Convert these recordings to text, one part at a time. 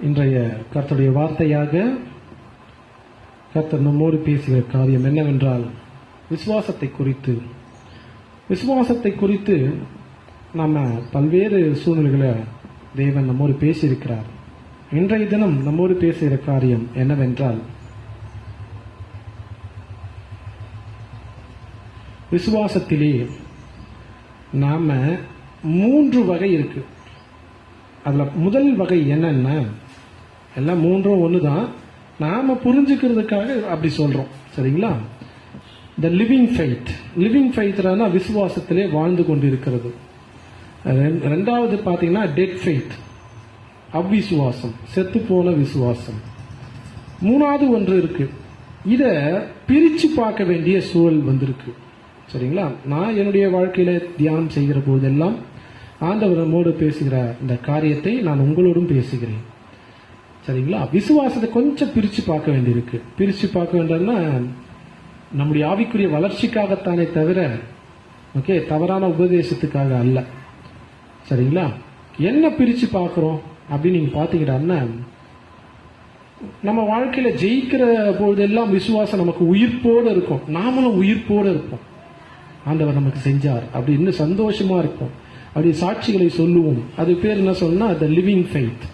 இன்றைய கர்த்தருடைய வார்த்தையாக கர்த்தர் நம்மோடு பேசுகிற காரியம் என்னவென்றால் விசுவாசத்தை குறித்து நாம பல்வேறு சூழ்நிலைகளை தேவன் நம்மோடு பேசியிருக்கிறார். இன்றைய தினம் நம்மோடு பேசுகிற காரியம் என்னவென்றால் விசுவாசத்திலே நாம 3 வகை இருக்கு. அதுல முதல் வகை என்னன்னா, எல்லாம் 3ம் ஒண்ணுதான், நாம புரிஞ்சுக்கிறதுக்காக அப்படி சொல்றோம், சரிங்களா? த லிவிங் ஃபெய்த் விசுவாசத்திலே வாழ்ந்து கொண்டிருக்கிறது. ரெண்டாவது பாத்தீங்கன்னா டெட் ஃபெய்த், அவ்விசுவாசம், செத்து போன விசுவாசம். மூணாவது ஒன்று இருக்கு, இத பிரிச்சு பார்க்க வேண்டிய சூழல் வந்திருக்கு, சரிங்களா? நான் என்னுடைய வாழ்க்கையில தியானம் செய்கிற போதெல்லாம் ஆண்டவர் நம்மோடு பேசுகிற இந்த காரியத்தை நான் உங்களோடும் பேசுகிறேன், சரிங்களா? விசுவாசத்தை கொஞ்சம் பிரிச்சு பார்க்க வேண்டியிருக்கு. பிரிச்சு பார்க்க வேண்டியதுன்னா நம்முடைய ஆவிக்குரிய வளர்ச்சிக்காகத்தானே தவிர தவறான உபதேசத்துக்காக அல்ல, சரிங்களா? என்ன பிரிச்சு பார்க்கிறோம் அப்படின்னு நீங்க பாத்தீங்கன்னா, நம்ம வாழ்க்கையில ஜெயிக்கிற போதெல்லாம் விசுவாசம் நமக்கு உயிர்ப்போடு இருக்கும், நாமளும் உயிர்ப்போடு இருப்போம். ஆண்டவர் நமக்கு செஞ்சார் அப்படின்னு சந்தோஷமா இருப்போம், அப்படி சாட்சிகளை சொல்லுவோம். அது பேர் என்ன சொன்னா த லிவிங் ஃபெய்த்.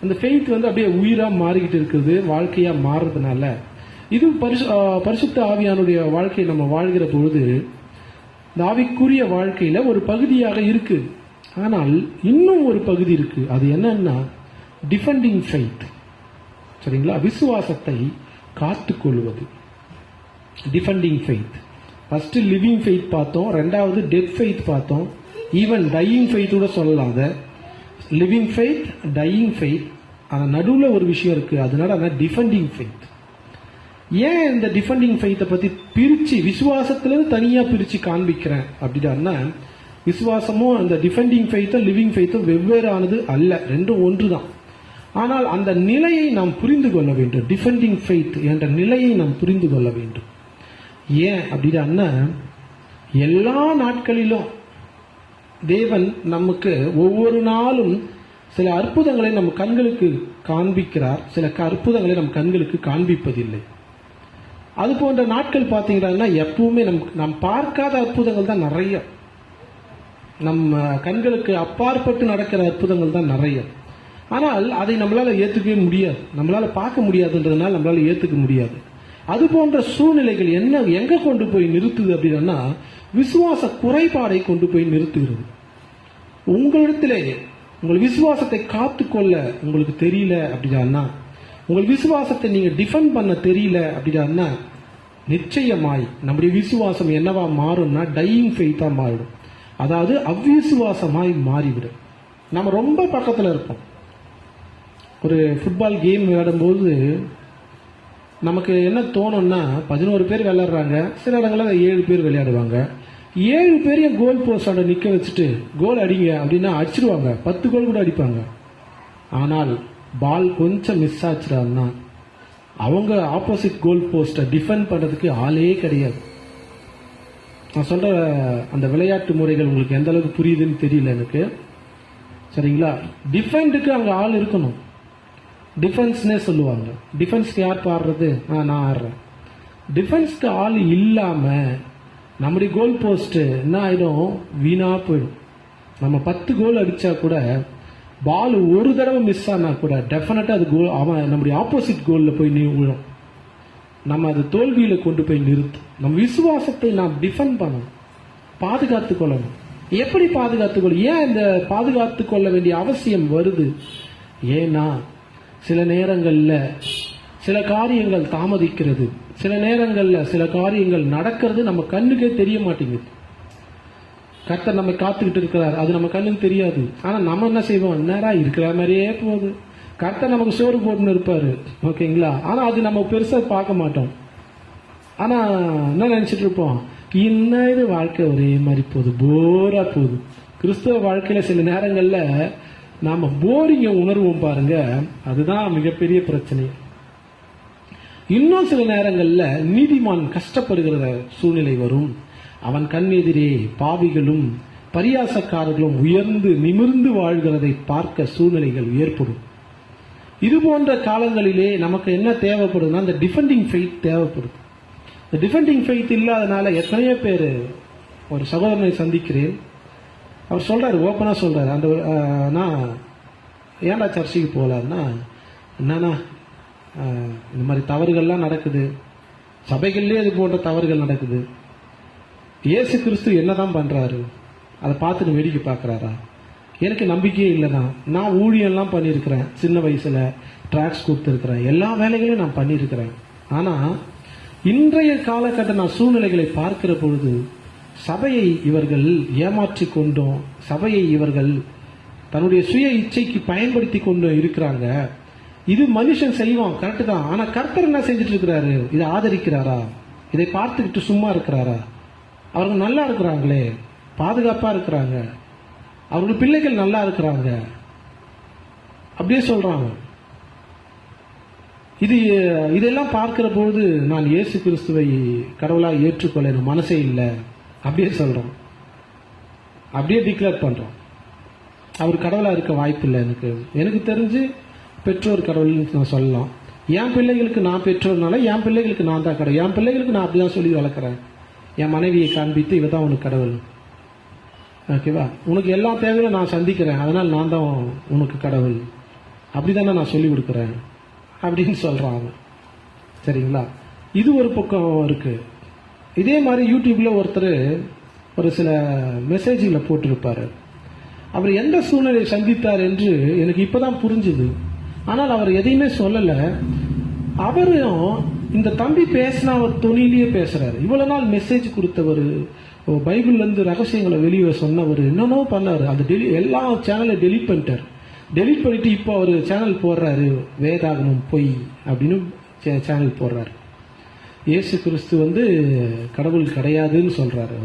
அந்த ஃபெய்த் அப்படியே உயிரா மாறிக்கிட்டு இருக்குது, வாழ்க்கையா மாறுறதுனால இது பரிசுத்த ஆவியானுடைய வாழ்க்கையை நம்ம வாழ்கிற பொழுது இந்த ஆவிக்குரிய வாழ்க்கையில ஒரு பகுதியாக இருக்கு. ஆனால் இன்னும் ஒரு பகுதி இருக்கு, அது என்னன்னா டிஃபெண்டிங் ஃபெய்த், சரிங்களா? விசுவாசத்தை காத்துக்கொள்வது, defending faith. First living faith பார்த்தோம், ரெண்டாவது டெட் ஃபெய்த் பார்த்தோம், ஈவன் டையிங் ஃபெய்த் கூட சொல்லலாம். அதை லிவிங் ஃபெய்த், டையிங் ஃபெய்த், அந்த நடுவில் ஒரு விஷயம் இருக்கு, அதனால அதான் டிஃபெண்டிங் ஃபெய்த். ஏன் இந்த டிஃபெண்டிங் ஃபெய்த்தை பத்தி பிரிச்சு விசுவாசத்திலிருந்து தனியா பிரிச்சு காண்பிக்கிறேன் அப்படின்னா, விசுவாசமும் அந்த டிஃபெண்டிங் ஃபெய்த்தும் லிவிங் ஃபெய்த்தும் வெவ்வேறானது அல்ல, ரெண்டும் ஒன்றுதான். ஆனால் அந்த நிலையை நாம் புரிந்து கொள்ள வேண்டும். டிஃபெண்டிங் ஃபெய்த் என்ற நிலையை நாம் புரிந்து கொள்ள வேண்டும். ஏன் அப்படின்னா, எல்லா நாட்களிலும் தேவன் நமக்கு ஒவ்வொரு நாளும் சில அற்புதங்களை நம் கண்களுக்கு காண்பிக்கிறார், சில அற்புதங்களை நம் கண்களுக்கு காண்பிப்பதில்லை. அது போன்ற நாட்கள் பார்த்தீங்கன்னா எப்பவுமே நாம் பார்க்காத அற்புதங்கள் தான் நிறைய, நம்ம கண்களுக்கு அப்பாற்பட்டு நடக்கிற அற்புதங்கள் தான் நிறைய. ஆனால் அதை நம்மளால ஏத்துக்கவே முடியாது, நம்மளால பார்க்க முடியாதுன்றதுனால நம்மளால ஏத்துக்க முடியாது. அது போன்ற சூழ்நிலைகள் எங்க கொண்டு போய் நிறுத்துது அப்படின்னா, விசுவாச குறைபாடை கொண்டு போய் நிறுத்துகிறது. உங்களிடத்திலே உங்கள் விசுவாசத்தை காத்துக்கொள்ள உங்களுக்கு தெரியல அப்படின்னா, உங்கள் விசுவாசத்தை நீங்க டிஃபெண்ட் பண்ண தெரியல அப்படின்னா, நிச்சயமாய் நம்முடைய விசுவாசம் என்னவா மாறும்னா டையிங் ஃபெய்த்தா மாறிடும், அதாவது அவ்விசுவாசமாய் மாறிவிடும். நம்ம ரொம்ப பக்கத்தில் இருப்போம். ஒரு ஃபுட்பால் கேம் விளையாடும் போது நமக்கு என்ன தோணும்னா, 11 பேர் விளையாடுறாங்க, சில இடங்களில் 7 பேர் விளையாடுவாங்க. 7 பேரையும் கோல் போஸ்டாண்ட நிக்க வச்சுட்டு கோல் அடிங்க அப்படின்னா அடிச்சிருவாங்க, 10 கோல் கூட அடிப்பாங்க. ஆனால் பால் கொஞ்சம் மிஸ் ஆச்சுறான்னா அவங்க ஆப்போசிட் கோல் போஸ்ட டிஃபெண்ட் பண்றதுக்கு ஆளே கிடையாது. நான் சொல்ற அந்த விளையாட்டு முறைகள் உங்களுக்கு எந்த அளவுக்கு புரியுதுன்னு தெரியல எனக்கு, சரிங்களா? டிஃபெண்டுக்கு அங்க ஆள் இருக்கணும், டிஃபென்ஸ்னே சொல்லுவாங்க. டிஃபென்ஸ்க்கு யார் பாடுறது? நான் ஆடுறேன். டிஃபென்ஸ்க்கு ஆள் இல்லாம நம்முடைய கோல் போஸ்ட் என்ன ஆயிடும்? வீணா போயிடும். நம்ம 10 கோல் அடிச்சா கூட பால் ஒரு தடவை மிஸ் ஆனா கூட டெஃபினட்டா அது கோல், அவன் நம்முடைய ஆப்போசிட் கோல்ல போய் விழும். நம்ம அது தோல்வியில கொண்டு போய் நிறுத்தும். நம்ம விசுவாசத்தை நாம் டிஃபெண்ட் பண்ணணும், பாதுகாத்துக் கொள்ளணும். எப்படி பாதுகாத்துக் ஏன் இந்த பாதுகாத்துக் கொள்ள வேண்டிய அவசியம் வருது? ஏன்னா சில நேரங்கள்ல சில காரியங்கள் தாமதிக்கிறது, சில நேரங்கள்ல சில காரியங்கள் நடக்கிறது நம்ம கண்ணுக்கே தெரிய மாட்டேங்குது. கர்த்தர் நம்ம காத்துக்கிட்டு இருக்கிறார், அது நம்ம கண்ணுக்கு தெரியாது. ஆனா நம்ம என்ன செய்வோம்? நேரம் இருக்கிற மாதிரியே போகுது. கர்த்தர் நமக்கு சோறு போட்டுன்னு இருப்பாரு, ஓகேங்களா? ஆனா அது நம்ம பெருசா பார்க்க மாட்டோம். ஆனா என்ன நினைச்சிட்டு இருப்போம்? இன்னும் இது வாழ்க்கை ஒரே மாதிரி போகுது, போரா போகுது. கிறிஸ்தவ வாழ்க்கையில சில நேரங்கள்ல நாம போரிங்க உணர்வோம் பாருங்க, அதுதான் மிகப்பெரிய பிரச்சனை. இன்னும் சில நேரங்கள்ல நீதிமான் கஷ்டப்படுகிற சூழ்நிலை வரும். அவன் கண்ணெதிரே பாவிகளும் பரியாசக்காரர்களும் உயர்ந்து நிமிர்ந்து வாழ்கிறதை பார்க்க சூழ்நிலைகள் ஏற்படும். இது போன்ற காலங்களிலே நமக்கு என்ன தேவைப்படுதுன்னா இந்த டிஃபெண்டிங் ஃபெய்த் தேவைப்படுது. இந்த டிஃபெண்டிங் ஃபெய்த் இல்லாதனால எத்தனையோ பேர், ஒரு சகோதரனை சந்திக்கிறேன், அவர் சொல்றாரு, ஓப்பனா சொல்றாரு, அந்த நான் ஏன்டா சர்ச்சைக்கு போகலான்னா, என்னன்னா இந்த மாதிரி தவறுகள்லாம் நடக்குது, சபைகள்லேயே இது போன்ற தவறுகள் நடக்குது, இயேசு கிறிஸ்து என்னதான் பண்றாரு அதை பார்த்துட்டு வேடிக்கை பார்க்கறாரா? எனக்கு நம்பிக்கையே இல்லைதான். நான் ஊழியெல்லாம் பண்ணியிருக்கிறேன், சின்ன வயசுல ட்ராக்ஸ் கொடுத்துருக்கிறேன், எல்லா வேலைகளையும் நான் பண்ணியிருக்கிறேன். ஆனா இன்றைய காலகட்ட நான் சூழ்நிலைகளை பார்க்கிற பொழுது சபையை இவர்கள் ஏமாற்றி கொண்டும், சபையை இவர்கள் தன்னுடைய சுய இச்சைக்கு பயன்படுத்தி கொண்டு இருக்கிறாங்க. இது மனுஷன் செய்வான், கரெக்டு தான். ஆனா கர்த்தர் என்ன செஞ்சுட்டு இருக்கிறாரு? இதை ஆதரிக்கிறாரா? இதை பார்த்துக்கிட்டு சும்மா இருக்கிறாரா? அவர்கள் நல்லா இருக்கிறாங்களே, பாதுகாப்பா இருக்கிறாங்க, அவர்கள் பிள்ளைகள் நல்லா இருக்கிறாங்க, அப்படியே சொல்றாங்க. இதெல்லாம் பார்க்கிற பொழுது நான் இயேசு கிறிஸ்துவை கடவுளாக ஏற்றுக்கொள்ள எனக்கு மனசே இல்லை, அப்படியே சொல்றோம், அப்படியே டிக்ளேர் பண்றோம். அவர் கடவுளா இருக்க வாய்ப்பு இல்லை. எனக்கு தெரிஞ்சு பெற்றோர் கடவுள் நான் சொல்லலாம். என் பிள்ளைகளுக்கு நான் பெற்றோர்னால என் பிள்ளைகளுக்கு நான் தான் கடவுள். என் பிள்ளைகளுக்கு நான் அப்படிதான் சொல்லி வளர்க்குறேன். என் மனைவியை காண்பித்து இவ தான் உனக்கு கடவுள், ஓகேவா, உனக்கு எல்லா தேவையும் நான் சந்திக்கிறேன், அதனால் நான் தான் உனக்கு கடவுள், அப்படிதானே நான் சொல்லி கொடுக்குறேன் அப்படின்னு சொல்றாங்க. சரிங்களா? இது ஒரு பக்கம் இருக்கு. இதே மாதிரி யூடியூப்ல ஒருத்தர் ஒரு சில மெசேஜ்களை போட்டிருப்பாரு. அவர் எந்த சூழ்நிலையை சந்தித்தார் என்று எனக்கு இப்பதான் புரிஞ்சுது. ஆனால் அவர் எதையுமே சொல்லல. அவரும் இந்த தம்பி பேசினா அவர் துணியிலேயே பேசுறாரு. இவ்வளவு நாள் மெசேஜ் கொடுத்தவர், பைபிள்ல இருந்து ரகசியங்களை வெளியே சொன்னவர், என்னென்னோ பண்ணாரு. அது எல்லா சேனலையும் டெலிட் பண்ணிட்டார். டெலிட் பண்ணிட்டு இப்போ அவர் சேனல் போடுறாரு, வேதாகமம் பொய் அப்படின்னு சேனல் போடுறாரு. இயேசு கிறிஸ்து கடவுள் கிடையாதுன்னு சொல்றாரு.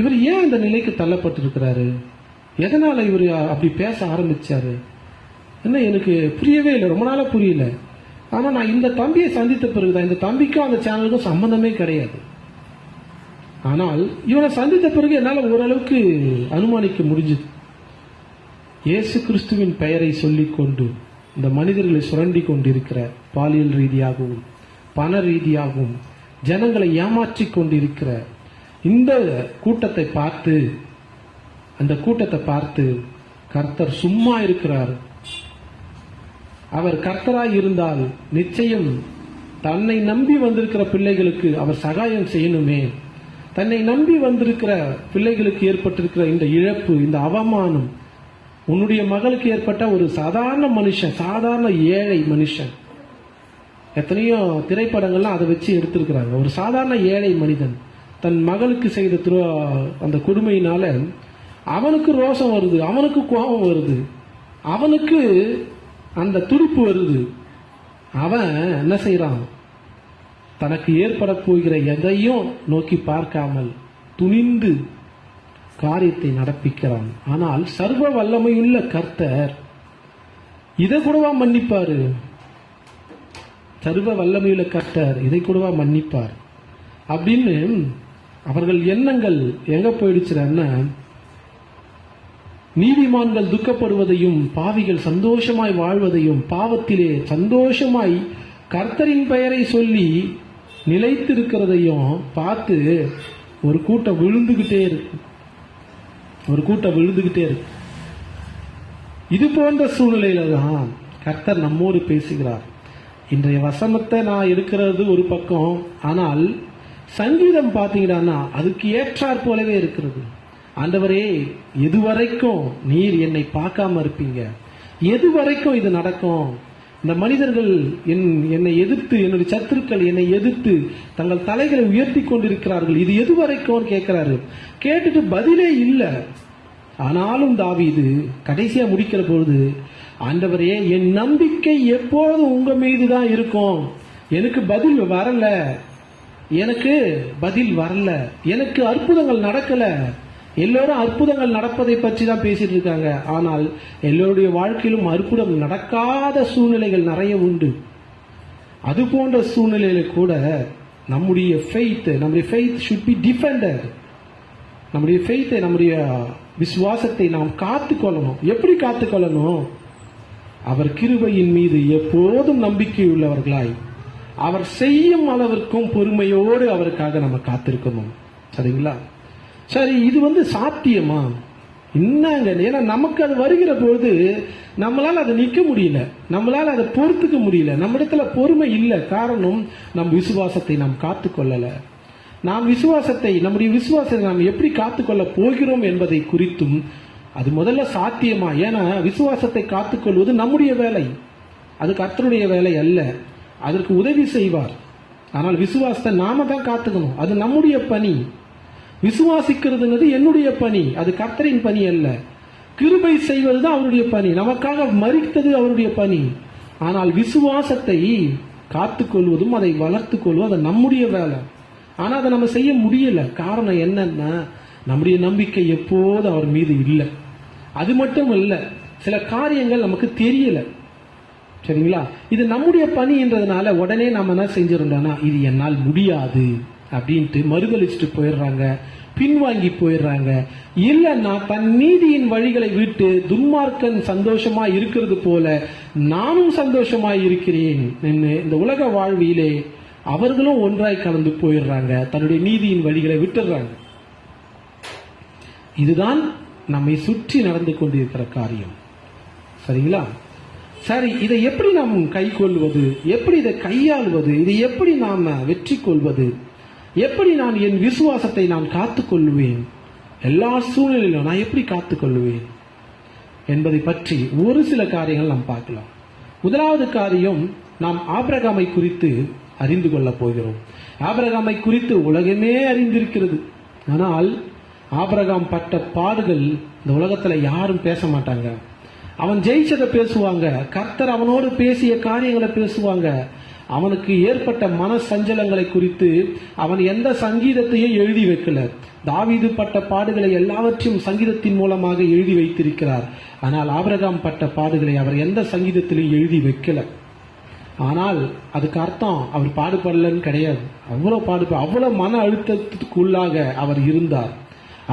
இவர் ஏன் இந்த நிலைக்கு தள்ளப்பட்டிருக்கிறாரு? எதனால இவர் அப்படி பேச ஆரம்பிச்சாரு? என்ன எனக்கு புரியவே இல்லை, ரொம்ப நாளா புரியல. ஆனா நான் இந்த தம்பியை சந்தித்த பிறகுதான், இந்த தம்பிக்கும் அந்த சேனலுக்கும் சம்பந்தமே கிடையாது. ஆனால் இவனை சந்தித்த பிறகு என்னால் ஓரளவுக்கு அனுமானிக்க முடிஞ்சது. இயேசு கிறிஸ்துவின் பெயரை சொல்லிக் கொண்டு இந்த மனிதர்களை சுரண்டி கொண்டிருக்கிற, பாலியல் ரீதியாகவும் பண ரீதியாகவும் ஜனங்களை ஏமாற்றி கொண்டிருக்கிற இந்த கூட்டத்தை பார்த்து, அந்த கூட்டத்தை பார்த்து கர்த்தர் சும்மா இருக்கிறார். அவர் கர்த்தராய் இருந்தால் நிச்சயம் தன்னை நம்பி வந்திருக்கிற பிள்ளைகளுக்கு அவர் சகாயம் செய்யணுமே. தன்னை நம்பி வந்திருக்கிற பிள்ளைகளுக்கு ஏற்பட்டிருக்கிற இந்த இழப்பு, இந்த அவமானம், உன்னுடைய மகளுக்கு ஏற்பட்ட ஒரு சாதாரண மனுஷன், சாதாரண ஏழை மனுஷன், எத்தனையோ திரைப்படங்கள்லாம் அதை வச்சு எடுத்திருக்கிறாங்க. ஒரு சாதாரண ஏழை மனிதன் தன் மகளுக்கு செய்த அந்த கொடுமையினால அவனுக்கு ரோஷம் வருது, அவனுக்கு கோபம் வருது, அவனுக்கு அந்த துடிப்பு வருது. அவன் என்ன செய்யறான்? தனக்கு ஏற்பட போகிற எதையும் நோக்கி பார்க்காமல் துணிந்து காரியத்தை நடப்பிக்கிறான். ஆனால் சர்வ வல்லமையுள்ள கர்த்தர் இதை கூடவா மன்னிப்பாரு? சர்வ வல்லமையுள்ள கர்த்தர் இதை கூடவா மன்னிப்பார்? அப்படின்னு அவர்கள் எண்ணங்கள் எங்க போயிடுச்சுன்னா, நீதிமான்கள் துக்கப்படுவதையும் பாவிகள் சந்தோஷமாய் வாழ்வதையும், பாவத்திலே சந்தோஷமாய் கர்த்தரின் பெயரை சொல்லி நிலைத்திருக்கிறதையும் பார்த்து ஒரு கூட்டம் விழுந்துகிட்டே இருக்கு, ஒரு கூட்டம் விழுந்துகிட்டே இருக்கு. இது போன்ற சூழ்நிலையில தான் கர்த்தர் நம்மோடு பேசுகிறார். இன்றைய வசனத்தை நான் எடுக்கிறது ஒரு பக்கம், ஆனால் சங்கீதம் பார்த்தீங்கன்னா அதுக்கு ஏற்றாற் போலவே இருக்கிறது. ஆண்டவரே, எதுவரைக்கும் நீர் என்னை பார்க்காம இருப்பீங்க? எதுவரைக்கும் இது நடக்கும்? இந்த மனிதர்கள் என்னை எதிர்த்து, என்னுடைய சத்துருக்கள் என்னை எதிர்த்து தங்கள் தலைகளை உயர்த்தி கொண்டிருக்கிறார்கள், இது எதுவரைக்கும் கேட்கிறாரு. கேட்டுட்டு பதிலே இல்லை. ஆனாலும் தாவீது கடைசியா முடிக்கிற பொழுது, ஆண்டவரே, என் நம்பிக்கை எப்போதும் உங்க மீதுதான் இருக்கும். எனக்கு பதில் வரல, எனக்கு பதில் வரல, எனக்கு அற்புதங்கள் நடக்கல. எல்லோரும் அற்புதங்கள் நடப்பதை பற்றி தான் பேசிட்டு இருக்காங்க. ஆனால் எல்லோருடைய வாழ்க்கையிலும் அற்புதம் நடக்காத சூழ்நிலைகள் நிறைய உண்டு. அது போன்ற சூழ்நிலையில கூட நம்முடைய ஃபெய்த் ஷுட் பி டிஃபெண்டட். நம்முடைய ஃபெய்த்தை, நம்முடைய விசுவாசத்தை நாம் காத்துக்கொள்ளணும். எப்படி காத்துக்கொள்ளணும்? அவர் கிருபையின் மீது எப்போதும் நம்பிக்கையுள்ளவர்களாய் அவர் செய்யும் அளவிற்கும் பொறுமையோடு அவருக்காக நம்ம காத்திருக்கணும். சரிங்களா? சரி, இது சாத்தியமா? என்னங்க, ஏன்னா நமக்கு அது வருகிற பொழுது நம்மளால அதை நிக்க முடியல, நம்மளால அதை பொறுத்துக்க முடியல, நம்ம இடத்துல பொறுமை இல்லை. காரணம், நம் விசுவாசத்தை நாம் காத்துக்கொள்ளல. நம்முடைய விசுவாசத்தை நாம் எப்படி காத்துக்கொள்ள போகிறோம் என்பதை குறித்தும் அது முதல்ல சாத்தியமா? ஏன்னா விசுவாசத்தை காத்துக்கொள்வது நம்முடைய வேலை, அது கர்த்தருடைய வேலை அல்ல. அதற்கு உதவி செய்வார். ஆனால் விசுவாசத்தை நாம தான் காத்துக்கணும், அது நம்முடைய பணி. விசுவாசிக்கிறது என்னுடைய பணி, அது கர்த்தரின் பணி அல்ல. கிருபை செய்வதுதான் அவருடைய பணி, நமக்காக மரித்தது அவருடைய பணி. ஆனால் விசுவாசத்தை காத்துக்கொள்வதும் அதை வளர்த்துக் கொள்வதும் அது நம்முடைய வேலை. ஆனா அதை நம்ம செய்ய முடியல. காரணம் என்னன்னா, நம்முடைய நம்பிக்கை எப்போது அவர் மீது இல்லை. அது மட்டும் இல்ல, சில காரியங்கள் நமக்கு தெரியல. சரிங்களா? இது நம்முடைய பணின்றதுனால உடனே நம்ம என்ன செஞ்சிருந்தோம்னா, இது என்னால் முடியாது அப்படின்ட்டு மறுதளிச்சுட்டு போயிடுறாங்க, பின்வாங்கி போயிடுறாங்க. இல்லைன்னா தன் நீதியின் வழிகளை விட்டு துன்மார்க்கன் சந்தோஷமா இருக்கிறது போல நானும் சந்தோஷமா இருக்கிறேன். இந்த உலக வாழ்விலே அவர்களும் ஒன்றாய் கலந்து போயிடுறாங்க, தன்னுடைய நீதியின் வழிகளை விட்டுறாங்க. இதுதான் நம்மை சுற்றி நடந்து கொண்டிருக்கிற காரியம். சரிங்களா? சரி, இதை எப்படி நாம் கை கொள்வது, எப்படி இதை கையாள்வது, இதை எப்படி நாம் வெற்றி கொள்வது, எப்படி நான் என் விசுவாசத்தை நான் காத்துக்கொள்வேன், எல்லா சூழ்நிலையிலும் நான் எப்படி காத்துக்கொள்வேன் என்பதை பற்றி ஒரு சில காரியங்கள் நாம் பார்க்கலாம். முதலாவது காரியம், நாம் ஆபிரகாமை குறித்து அறிந்து கொள்ள போகிறோம். ஆபிரகாமை குறித்து உலகமே அறிந்திருக்கிறது. ஆனால் ஆபிரகாம் பட்ட பாடுகள் இந்த உலகத்துல யாரும் பேச மாட்டாங்க. அவன் ஜெயிச்சதை பேசுவாங்க, கர்த்தர் அவனோடு பேசிய காரியங்களை பேசுவாங்க. அவனுக்கு ஏற்பட்ட மன சஞ்சலங்களை குறித்து அவன் எந்த சங்கீதத்தையும் எழுதி வைக்கல. தாவீது பட்ட பாடுகளை எல்லாவற்றையும் சங்கீதத்தின் மூலமாக எழுதி வைத்திருக்கிறார். ஆனால் ஆபிரகாம் பட்ட பாடுகளை அவர் எந்த சங்கீதத்திலையும் எழுதி வைக்கல. ஆனால் அதுக்கு அர்த்தம் அவர் பாடுபடலன்னு கிடையாது. அவ்வளவு மன அழுத்தத்துக்குள்ளாக அவர் இருந்தார்.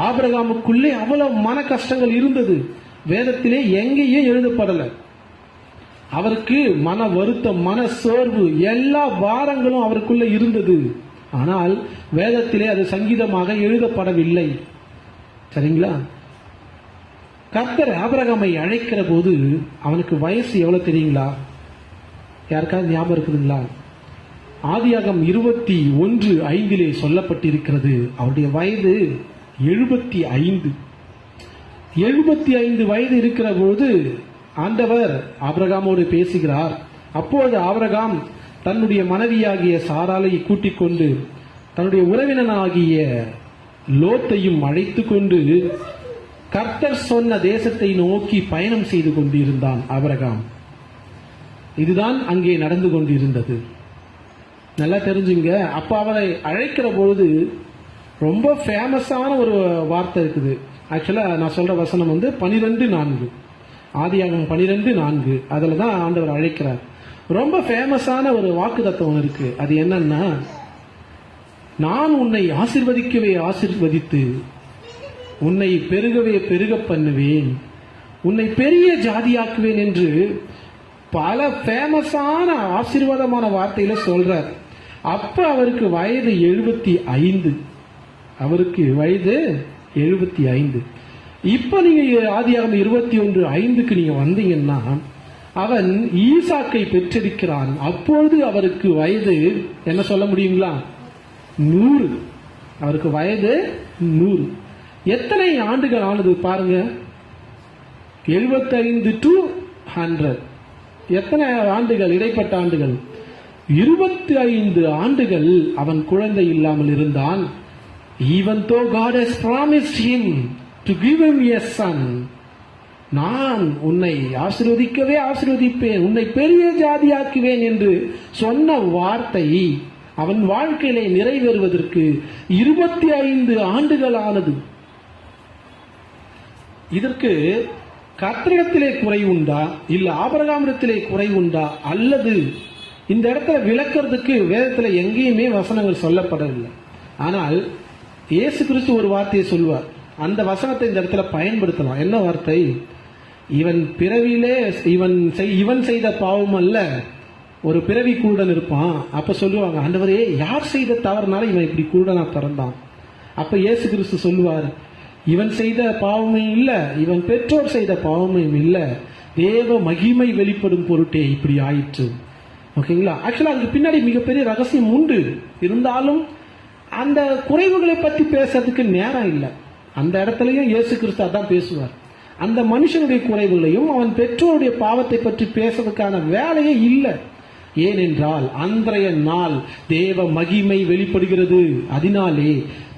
ஆபிரகாமுக்குள்ளே அவ்வளவு மன கஷ்டங்கள் இருந்தது. வேதத்திலே எங்கேயும் எழுதப்படல. அவருக்கு மன வருத்தம், மன சோர்வு, எல்லா பாரங்களும் அவருக்குள்ள இருந்தது. ஆனால் வேதத்திலே அது சங்கீதமாக எழுதப்படவில்லை. சரிங்களா? கர்த்தர் ஆபிரகாமை அழைக்கிற போது அவனுக்கு வயசு எவ்வளவு தெரியுங்களா? யாருக்காவது ஞாபகம் இருக்குதுங்களா? ஆதியாகமம் 21:5 சொல்லப்பட்டிருக்கிறது, அவருடைய வயது 75. 75 வயது இருக்கிற போது ஆண்டவர் ஆபிரகாமோடு பேசுகிறார். அப்போது ஆபிரகாம் தன்னுடைய மனைவியாகிய சாராளை கூட்டிக் கொண்டு தன்னுடைய உறவினனாகிய லோத்தையும் அழைத்து கொண்டு கர்த்தர் சொன்ன தேசத்தை நோக்கி பயணம் செய்து கொண்டிருந்தான் ஆபிரகாம். இதுதான் அங்கே நடந்து கொண்டிருந்தது. நல்லா தெரிஞ்சுங்க. அப்ப அவரை அழைக்கிற பொழுது ரொம்ப ஃபேமஸான ஒரு வார்த்தை இருக்குது. ஆக்சுவலா நான் சொல்ற வசனம் 12:4, ஆதியாகமம் 12:4. அதுல தான் ஆண்டவர் அழைக்கிறார். ரொம்ப ஃபேமஸான ஒரு வாக்கு தத்துவம் இருக்கு. அது என்னன்னா, நான் உன்னை ஆசீர்வதிக்கவே ஆசீர்வதித்து உன்னை பெருகவே பெருக பண்ணுவேன், உன்னை பெரிய ஜாதியாக்குவேன் என்று பல ஃபேமஸான ஆசீர்வாதமான வார்த்தையில சொல்றார். அப்ப அவருக்கு வயது 75. அவருக்கு வயது 75. இப்ப நீங்க ஆதியாகமம் 21:5 நீங்க வந்தீங்கன்னா, அவன் ஈசாக்கை பெற்றெடுக்கிறான். அப்பொழுது அவருக்கு வயது என்ன சொல்ல முடியுங்களா? 100. அவருக்கு வயது 100. எத்தனை ஆண்டுகள் ஆனது பாருங்க, 75 to 100. எத்தனை ஆண்டுகள், இடைப்பட்ட ஆண்டுகள்? 25 ஆண்டுகள் அவன் குழந்தை இல்லாமல் இருந்தான். Even though God has promised him to give him a son, நான் உன்னை ஆசீர்வதிக்கவே ஆசீர்வதிப்பேன், உன்னை பெரிய ஜாதியாக்குவேன் என்று சொன்ன வார்த்தை அவன் வாழ்க்கையிலே நிறைவேறுவதற்கு 25 ஆண்டுகள் ஆனது. இதற்கு கர்த்தரிடத்திலே குறை உண்டா, இல்ல ஆபிரகாமிடத்திலே குறை உண்டா, அல்லது இந்த இடத்துல விளக்கிறதுக்கு வேதத்துல எங்கேயுமே வசனங்கள் சொல்லப்படவில்லை. ஆனால் இயேசு கிறிஸ்து ஒரு வார்த்தையை சொல்வார். அந்த வசனத்தை இந்த இடத்துல பயன்படுத்தலாம். என்ன வார்த்தை? இவன் பிறவியிலே இவன் செய்த பாவம் அல்ல, ஒரு பிறவி குருடன் இருப்பான். அப்ப சொல்லுவாங்க, ஆண்டவரே யார் செய்த தவறுனால இவன் இப்படி குருடனா பிறந்தான்? அப்ப இயேசு கிறிஸ்து சொல்லுவார், இவன் செய்த பாவமே இல்ல, இவன் பெற்றோர் செய்த பாவமே இல்ல, தேவ மகிமை வெளிப்படும் பொருட்டே இப்படி ஆயிற்று. ஓகேங்களா? ஆக்சுவலா அதுக்கு பின்னாடி மிகப்பெரிய ரகசியம் உண்டு. இருந்தாலும் அந்த குறைவுகளை பத்தி பேசுறதுக்கு நேரம் இல்லை. அந்த இடத்துலயும் இயேசு கிறிஸ்து அதான் பேசுவார். அந்த மனுஷனுடைய குறைவுகளையும் அவன் பெற்றோருடைய பாவத்தை பற்றி பேசுறதுக்கான வேலையே இல்லை. ஏனென்றால் அன்றைய நாள் தேவ மகிமை வெளிப்படுகிறது. அதனாலே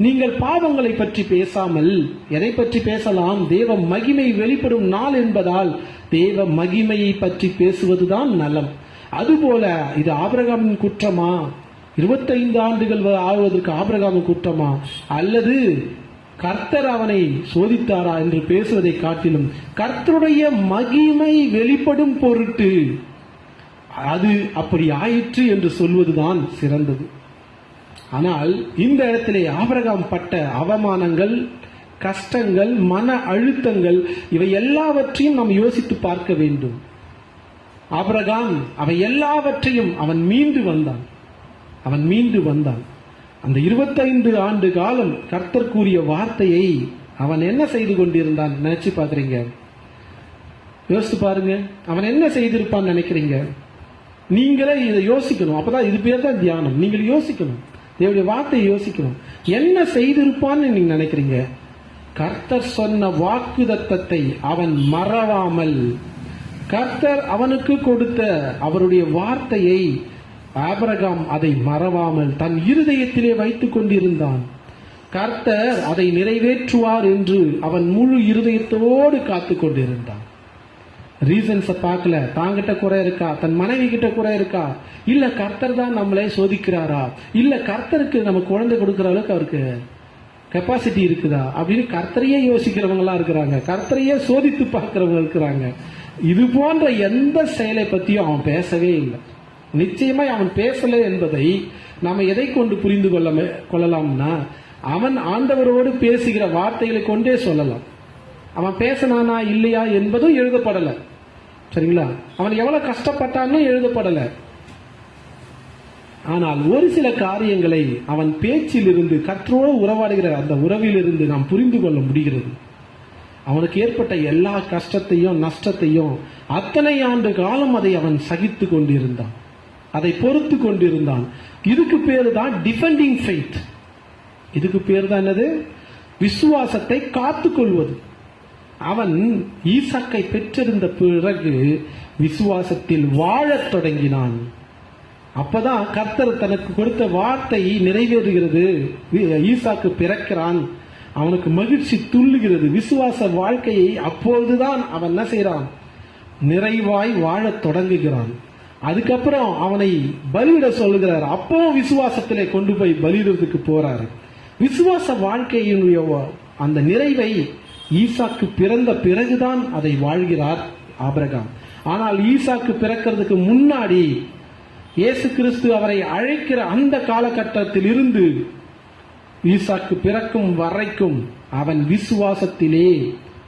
நீங்கள் பாவங்களை பற்றி பேசாமல் எதை பற்றி பேசலாம்? தேவ மகிமை வெளிப்படும் நாள் என்பதால் தேவ மகிமையை பற்றி பேசுவதுதான் நலம். அதுபோல இது ஆபிரகாமின் குற்றமா? 25 ஆண்டுகள் ஆகுவதற்கு ஆபிரகாமின் குற்றமா, அல்லது கர்த்தர் அவனை சோதித்தாரா என்று பேசுவதை காட்டிலும் கர்த்தருடைய மகிமை வெளிப்படும் பொருட்டு அது அப்படி ஆயிற்று என்று சொல்வதுதான் சிறந்தது. ஆனால் இந்த இடத்திலே ஆபிரகாம் பட்ட அவமானங்கள், கஷ்டங்கள், மன அழுத்தங்கள், இவை எல்லாவற்றையும் நாம் யோசித்து பார்க்க வேண்டும். ஆபிரகாம் அவை எல்லாவற்றையும் அவன் மீண்டு வந்தான். அந்த 25 ஆண்டு காலம் கர்த்தர் கூறிய வார்த்தையை அவன் என்ன செய்து கொண்டிருந்தான் நினைச்சு பாக்குறீங்க? யோசித்து பாருங்க, அவன் என்ன செய்திருப்பான்னு நினைக்கிறீங்க? நீங்களே இதை யோசிக்கணும். அப்பதான் இது பேர் தான் தியானம். நீங்கள் யோசிக்கணும், தேவனுடைய வார்த்தையை யோசிக்கணும். என்ன செய்திருப்பான்னு நீங்க நினைக்கிறீங்க? கர்த்தர் சொன்ன வாக்குதத்தத்தை அவன் மறவாமல், கர்த்தர் அவனுக்கு கொடுத்த அவருடைய வார்த்தையை ஆபிரகாம் அதை மறவாமல் தன் இருதயத்திலே வைத்துக் கொண்டிருந்தான். கர்த்தர் அதை நிறைவேற்றுவார் என்று அவன் முழு இருதயத்தோடு காத்து கொண்டிருந்தான். ரீசன்ஸை பார்க்கல. தாங்கிட்ட குறை இருக்கா, தன் மனைவி கிட்ட குறை இருக்கா, இல்ல கர்த்தர் தான் நம்மளே சோதிக்கிறாரா, இல்ல கர்த்தருக்கு நம்ம குழந்தை கொடுக்கிற அளவுக்கு அவருக்கு கெப்பாசிட்டி இருக்குதா அப்படின்னு கர்த்தரையே யோசிக்கிறவங்களா இருக்கிறாங்க, கர்த்தரையே சோதித்து பார்க்கிறவங்க இருக்கிறாங்க. இது போன்ற எந்த செயலை பத்தியும் அவன் பேசவே இல்லை. நிச்சயமா அவன் பேசல என்பதை நாம எதை கொண்டு புரிந்து கொள்ளலாம்னா, அவன் ஆண்டவரோடு பேசுகிற வார்த்தைகளை கொண்டே சொல்லலாம். அவன் பேசினானா இல்லையா என்பதும் எழுதப்படல. சரிங்களா? அவன் எவ்வளவு கஷ்டப்பட்டான்னு எழுதப்படல. ஆனால் ஒரு சில காரியங்களை அவன் பேச்சிலிருந்து, கற்றோடு உறவாடுகிற அந்த உறவிலிருந்து நாம் புரிந்து கொள்ள முடிகிறது. அவனுக்கு ஏற்பட்ட எல்லா கஷ்டத்தையும் நஷ்டத்தையும் அத்தனை ஆண்டு காலம் அதை அவன் சகித்து கொண்டிருந்தான், அதை பொறுத்து கொண்டிருந்தான். இதுக்கு பேரு தான் டிஃபெண்டிங் ஃபெய்த். இதுக்கு பேர் தான் என்னது? விசுவாசத்தை காத்துக்கொள்வது. அவன் ஈசாக்கை பெற்றிருந்த பிறகு விசுவாசத்தில் வாழத் தொடங்கினான். அப்பதான் கர்த்தர் தனக்கு கொடுத்த வார்த்தை நிறைவேறுகிறது. ஈசாக்கு பிறக்கிறான், அவனுக்கு மகிழ்ச்சி துள்ளுகிறது. விசுவாச வாழ்க்கையை அப்பொழுதுதான் அவன் என்ன செய்யறான்? நிறைவாய் வாழத் தொடங்குகிறான். அதுக்கப்புறம் அவனை பலியிட சொல்லுகிறார். அப்போ விசுவாசத்திலே கொண்டு போய் பலியிடுறதுக்கு போறாரு. விசுவாச வாழ்க்கையினுடைய அந்த நிறைவை ஈசாக்கு பிறந்த பிறகுதான் அதை வாழ்கிறார் ஆபிரகாம். ஆனால் ஈசாக்கு பிறக்கிறதுக்கு முன்னாடி இயேசு கிறிஸ்து அவரை அழைக்கிற அந்த காலகட்டத்தில் இருந்து ஈசாக்கு பிறக்கும் வரைக்கும் அவன் விசுவாசத்திலே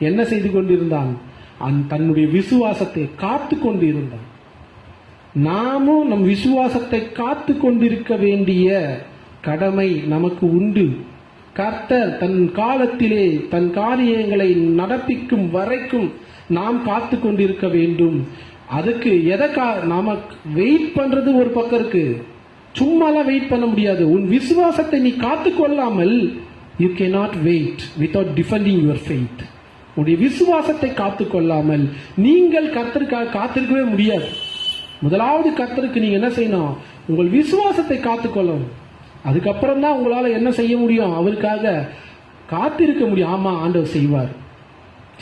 என்ன செய்து கொண்டிருந்தான்? தன்னுடைய விசுவாசத்தை காத்து கொண்டிருந்தான். நாமும் நம் விசுவாசத்தை காத்து கொண்டிருக்க வேண்டிய கடமை நமக்கு உண்டு. கர்த்தர் தன் காலத்திலே தன் காரியங்களை நடப்பிக்கும் வரைக்கும் நாம் காத்து கொண்டிருக்க வேண்டும். அதுக்கு நாம வெயிட் பண்றது ஒரு பக்கம் இருக்கு. சும்மாலாம் வெயிட் பண்ண முடியாது. உன் விசுவாசத்தை நீ காத்து கொள்ளாமல் you cannot wait without defending your faith. உன்னுடைய விசுவாசத்தை காத்து கொள்ளாமல் நீங்கள் கர்த்தருக்காக காத்திருக்கவே முடியாது. முதலாவது கர்த்தருக்கு நீங்க என்ன செய்யணும்? உங்கள் விசுவாசத்தை காத்துக்கொள்ளணும். அதுக்கப்புறம் தான் உங்களால என்ன செய்ய முடியும்? அவருக்காக காத்திருக்க முடியும். ஆமா, ஆண்டவர் செய்வார்.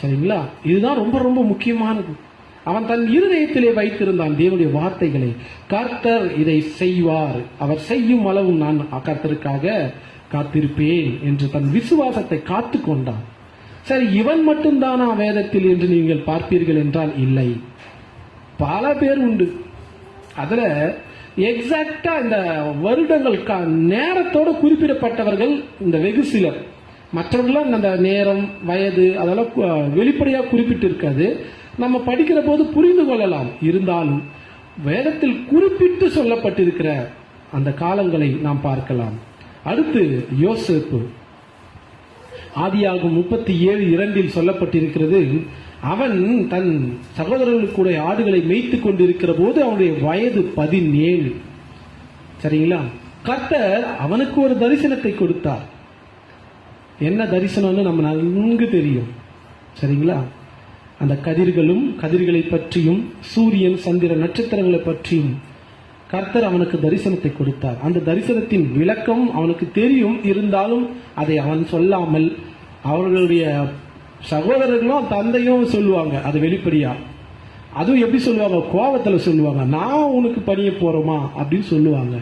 சரிங்களா? இதுதான் ரொம்ப ரொம்ப முக்கியமானது. அவன் தன் இருதயத்திலே வைத்திருந்தான் தேவனுடைய வார்த்தைகளை. கர்த்தர் இதை செய்வார், அவர் செய்யும் அளவு நான் கர்த்தருக்காக காத்திருப்பேன் என்று தன் விசுவாசத்தை காத்து கொண்டான். சரி, இவன் மட்டும்தானா வேதத்தில் என்று நீங்கள் பார்ப்பீர்கள் என்றால் இல்லை, பல பேர் உண்டு. அதுல எக்ஸாக்டா இந்த வருடங்கள் நேரத்தோட குறிப்பிடப்பட்டவர்கள் இந்த வெகு சிலர். மற்றவர்களாம் அந்த நேரம், வயது அதெல்லாம் வெளிப்படையாக குறிப்பிட்டு இருக்காது. நம்ம படிக்கிற போது புரிந்து கொள்ளலாம். இருந்தாலும் வேதத்தில் குறிப்பிட்டு சொல்லப்பட்டிருக்கிற அந்த காலங்களை நாம் பார்க்கலாம். அடுத்து யோசேப்பு, ஆதியாகமம் 37:2 சொல்லப்பட்டிருக்கிறது, அவன் தன் சகோதரர்களுக்கு ஆடுகளை மேய்த்துக் கொண்டிருக்கிற போது அவனுடைய வயது 17. சரிங்களா? கர்த்தர் அவனுக்கு ஒரு தரிசனத்தை கொடுத்தார். என்ன தரிசனம்னு நம்ம நன்கு தெரியும். சரிங்களா? அந்த கதிர்களை பற்றியும் சூரியன் சந்திர நட்சத்திரங்களை பற்றியும் கர்த்தர் அவனுக்கு தரிசனத்தை கொடுத்தார். அந்த தரிசனத்தின் விளக்கம் அவனுக்கு தெரியும். இருந்தாலும் அதை அவன் சொல்லாமல் அவர்களுடைய சகோதரர்களும் தந்தையும் சொல்லுவாங்க. அது வெளிப்படையா. அதுவும் எப்படி சொல்லுவாங்க? கோபத்துல சொல்லுவாங்க, நான் உனக்கு பணிய போறோமா அப்படின்னு சொல்லுவாங்க.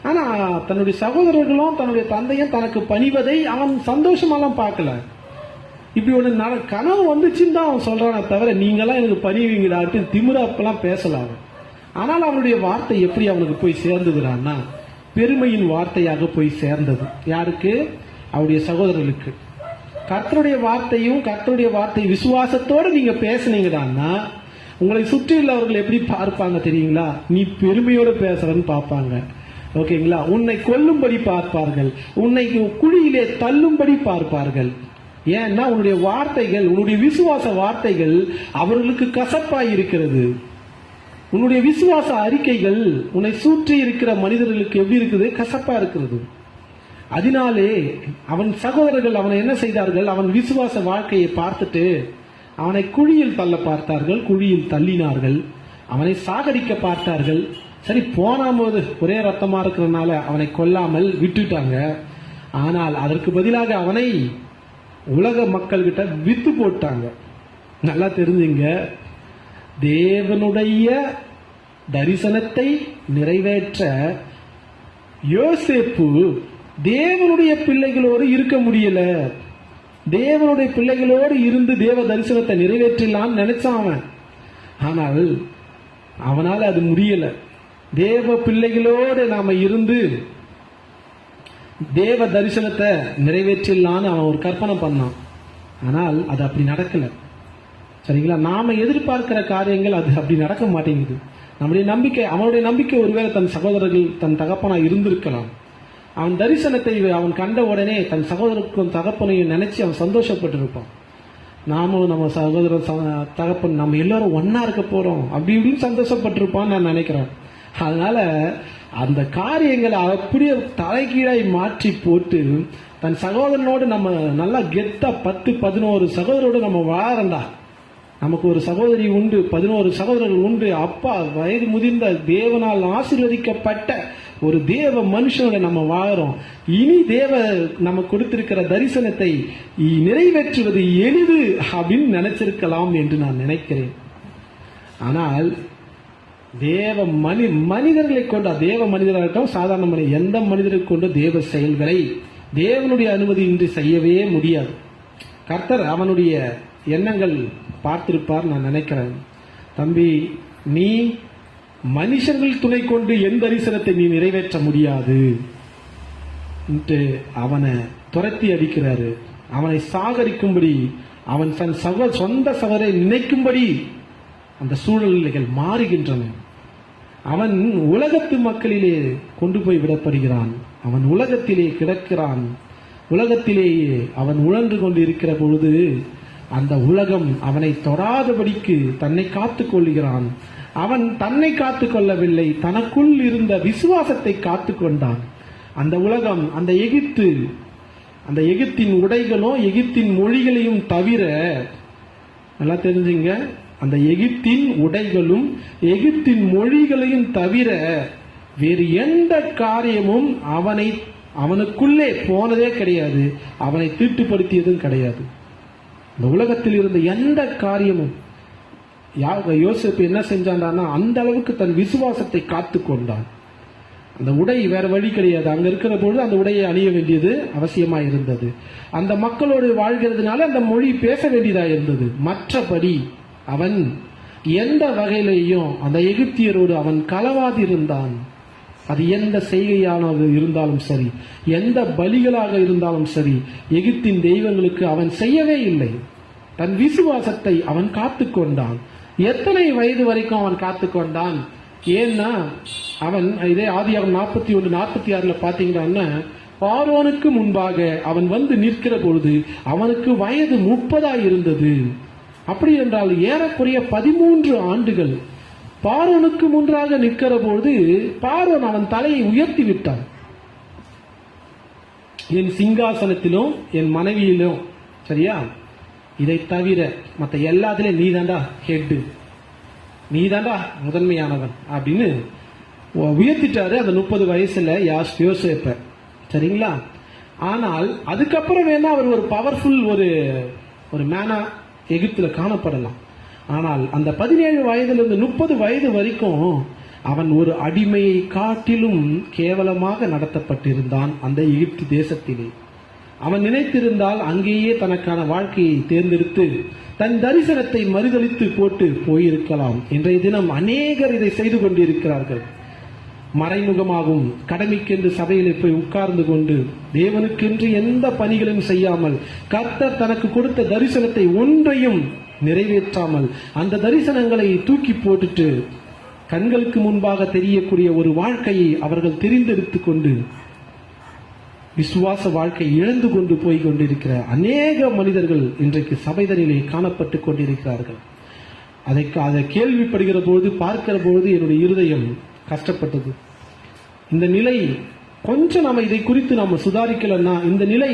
ஆனா தன்னுடைய சகோதரர்களும் தன்னுடைய தந்தையும் தனக்கு பணிவதை அவன் சந்தோஷமாலாம் பார்க்கல. இப்படி ஒண்ணு கனவு வந்துச்சுன்னு தான் அவன் சொல்றானே தவிர, நீங்கெல்லாம் எனக்கு பணிவீங்கடாட்டு திமிராப்பெல்லாம் பேசலாம். ஆனால் அவனுடைய வார்த்தை எப்படி அவனுக்கு போய் சேர்ந்ததுன்னா, பெருமையின் வார்த்தையாக போய் சேர்ந்தது. யாருக்கு? அவருடைய சகோதரர்களுக்கு. கர்த்தருடைய வார்த்தையும் கர்த்தருடைய வார்த்தை விசுவாசத்தோடு நீங்க பேசுனீங்கன்னா உங்களை சுற்றியுள்ளவர்கள் எப்படி பார்ப்பாங்க தெரியுங்களா? நீ பெருமையோட பேசுறன்னு பார்ப்பாங்க. ஓகேங்களா? உன்னை கொல்லும்படி பார்ப்பார்கள், உன்னை குழியிலே தள்ளும்படி பார்ப்பார்கள். ஏன்னா உன்னுடைய வார்த்தைகள், உன்னுடைய விசுவாச வார்த்தைகள் அவர்களுக்கு கசப்பாய் இருக்கிறது. உன்னுடைய விசுவாச அறிக்கைகள் உன்னை சுற்றி இருக்கிற மனிதர்களுக்கு எப்படி இருக்குது? கசப்பா இருக்கிறது. அதனாலே அவன் சகோதரர்கள் அவனை என்ன செய்தார்கள்? அவன் விசுவாச வாழ்க்கையை பார்த்துட்டு அவனை குழியில் தள்ள பார்த்தார்கள், குழியில் தள்ளினார்கள், அவனை சாகடிக்க பார்த்தார்கள். சரி, போனா போது ஒரே ரத்தமா இருக்கிறதுனால அவனை கொல்லாமல் விட்டுட்டாங்க. ஆனால் அதற்கு பதிலாக அவனை உலக மக்கள் கிட்ட வித்து போட்டாங்க. நல்லா தெரிஞ்சுங்க, தேவனுடைய தரிசனத்தை நிறைவேற்ற யோசேப்பு தேவனுடைய பிள்ளைகளோடு இருக்க முடியல. தேவனுடைய பிள்ளைகளோடு இருந்து தேவ தரிசனத்தை நிறைவேற்றலான்னு நினைச்சான் அவன். ஆனால் அவனால அது முடியல. தேவ பிள்ளைகளோடு நாம இருந்து தேவ தரிசனத்தை நிறைவேற்றலான்னு அவன் ஒரு கற்பனை பண்ணான். ஆனால் அது அப்படி நடக்கல. சரிங்களா? நாம எதிர்பார்க்கிற காரியங்கள் அது அப்படி நடக்க மாட்டேங்குது. நம்முடைய நம்பிக்கை, அவனுடைய நம்பிக்கை ஒருவேளை தன் சகோதரர்கள் தன் தகப்பனா இருந்திருக்கலாம். அவன் தரிசனத்தை அவன் கண்ட உடனே தன் சகோதரருக்கும் தகப்பனையும் நினைச்சு அவன் சந்தோஷப்பட்டிருப்பான். நாமும் நம்ம சகோதர தகப்பன் நம்ம எல்லாரும் ஒன்னா இருக்க போறோம் அப்படி இப்படின்னு சந்தோஷப்பட்டிருப்பான்னு நான் நினைக்கிறேன். அதனால அந்த காரியங்களை அப்படியே தலைகீழாய் மாற்றி போட்டு தன் சகோதரனோடு நம்ம நல்லா கெத்தா 10-11 சகோதரோடு நம்ம வாழறண்டா. நமக்கு ஒரு சகோதரி உண்டு, 11 சகோதரர்கள் உண்டு. அப்பா வயது முதிர்ந்த தேவனால் ஆசீர்வதிக்கப்பட்ட ஒரு தேவ மனுஷனோட நம்ம வாழறோம். இனி தேவ நம்ம கொடுத்திருக்கிற தரிசனத்தை நிறைவேற்றுவது எளிது அப்படின்னு நினைச்சிருக்கலாம் என்று நான் நினைக்கிறேன். ஆனால் தேவ மனிதர்களை கொண்ட, தேவ மனிதராகட்டும் சாதாரண மனிதர், எந்த மனிதரை கொண்டு தேவ செயல்களை தேவனுடைய அனுமதி இன்றி செய்யவே முடியாது. கர்த்தர் அவனுடைய எண்ணங்கள் பார்த்திருப்பார் நான் நினைக்கிறேன். தம்பி, நீ மனுஷர்கள் துணை கொண்டு எந்த தரிசனத்தை நீ நிறைவேற்ற முடியாது அவனை துரத்தி அடிக்கிறாரு. அவனை சாகரிக்கும்படி, அவன் தன் சொந்த சகோதரை நினைக்கும்படி அந்த சூழ்நிலைகள் மாறுகின்றன. அவன் உலகத்து மக்களிலே கொண்டு போய் விடப்படுகிறான். அவன் உலகத்திலே கிடக்கிறான். உலகத்திலேயே அவன் உழன்று கொண்டு இருக்கிற பொழுது அந்த உலகம் அவனை தொடாதபடிக்கு தன்னை காத்துக் கொள்கிறான். அவன் தன்னை காத்துக் கொள்ளவில்லை, தனக்குள் இருந்த விசுவாசத்தை காத்துக் கொண்டான். அந்த உலகம், அந்த எகிப்தின் உடைகளும் எகிப்தின் மொழிகளையும் தவிர, நல்லா தெரிஞ்சுங்க, அந்த எகிப்தின் உடைகளும் எகிப்தின் மொழிகளையும் தவிர வேறு எந்த காரியமும் அவனுக்குள்ளே போனதே கிடையாது. அவனை தீட்டுப்படுத்தியதும் கிடையாது. இந்த உலகத்தில் இருந்த எந்த காரியமும் யோசேப்பு என்ன செஞ்சான்டான்னா, அந்த அளவுக்கு தன் விசுவாசத்தை காத்து கொண்டான். அந்த உடை வேற வழி கிடையாது. அங்க இருக்கிற பொழுது அந்த உடையை அணிய வேண்டியது அவசியமா இருந்தது. அந்த மக்களோடு வாழ்கிறதுனால அந்த மொழி பேச வேண்டியதா இருந்தது. மற்றபடி அவன் எந்த வகையிலையும் அந்த எகிப்தியரோடு அவன் கலவாதி இருந்தான். அது எந்த செய்கையானது இருந்தாலும் சரி, எந்த பலிகளாக இருந்தாலும் சரி, எகிப்தின் தெய்வங்களுக்கு அவன் செய்யவே இல்லை. தன் விசுவாசத்தை அவன் காத்து கொண்டான். எத்தனை வயது வரைக்கும் அவன் காத்து கொண்டான்? ஏன்னா அவன் இதே ஆதியாகமம் 41:46 பாத்தீங்கன்னா, பார்வோனுக்கு முன்பாக அவன் வந்து நிற்கிற பொழுது அவனுக்கு வயது 30 இருந்தது. அப்படி என்றால் ஏறக்குறைய 13 ஆண்டுகள் பார்வோனுக்கு முன்பாக நிற்கிற பொழுது பார்வோன் அவன் தலையை உயர்த்தி விட்டான். என் சிங்காசனத்திலும் என் மனைவியிலும், சரியா, இதை தவிர மற்ற எல்லாத்திலும் நீதாண்டா ஹெட், நீதாண்டா முதன்மையானவன் அப்படின்னு உயர்த்திட்டாரு அந்த 30 வயசுல யோசேப்ப. சரிங்களா? ஆனால் அதுக்கப்புறம் வேணா அவர் ஒரு பவர்ஃபுல் ஒரு மேனா எகிப்துல காணப்படலாம். ஆனால் அந்த 17 வயதிலிருந்து 30 வயது வரைக்கும் அவன் ஒரு அடிமையை காட்டிலும் கேவலமாக நடத்தப்பட்டிருந்தான் அந்த எகிப்து தேசத்திலே. அவன் நினைத்திருந்தால் அங்கேயே தனக்கான வாழ்க்கையை தேர்ந்தெடுத்து தன் தரிசனத்தை மறுதளித்து போட்டு போயிருக்கலாம். இன்றைய தினம் அநேகர் இதை செய்து கொண்டிருக்கிறார்கள். மறைமுகமாகவும் கடமைக்கென்று சபையிலே போய் உட்கார்ந்து கொண்டு தேவனுக்கென்று எந்த பணிகளும் செய்யாமல் கர்த்தர் தனக்கு கொடுத்த தரிசனத்தை ஒன்றையும் நிறைவேற்றாமல் அந்த தரிசனங்களை தூக்கி போட்டுட்டு கண்களுக்கு முன்பாக தெரியக்கூடிய ஒரு வாழ்க்கையை அவர்கள் தெரிந்தெடுத்துக் கொண்டு விசுவாச வாழ்க்கை இழந்து கொண்டு போய் கொண்டிருக்கிற அநேக மனிதர்கள் இன்றைக்கு சபைதனிலே காணப்பட்டுக் கொண்டிருக்கிறார்கள். அதை கேள்விப்படுகிற பொழுது பார்க்கிற பொழுது என்னுடைய இருதயம் கஷ்டப்பட்டது. இந்த நிலை கொஞ்சம் நம்ம இதை குறித்து நம்ம சுதாரிக்கலன்னா இந்த நிலை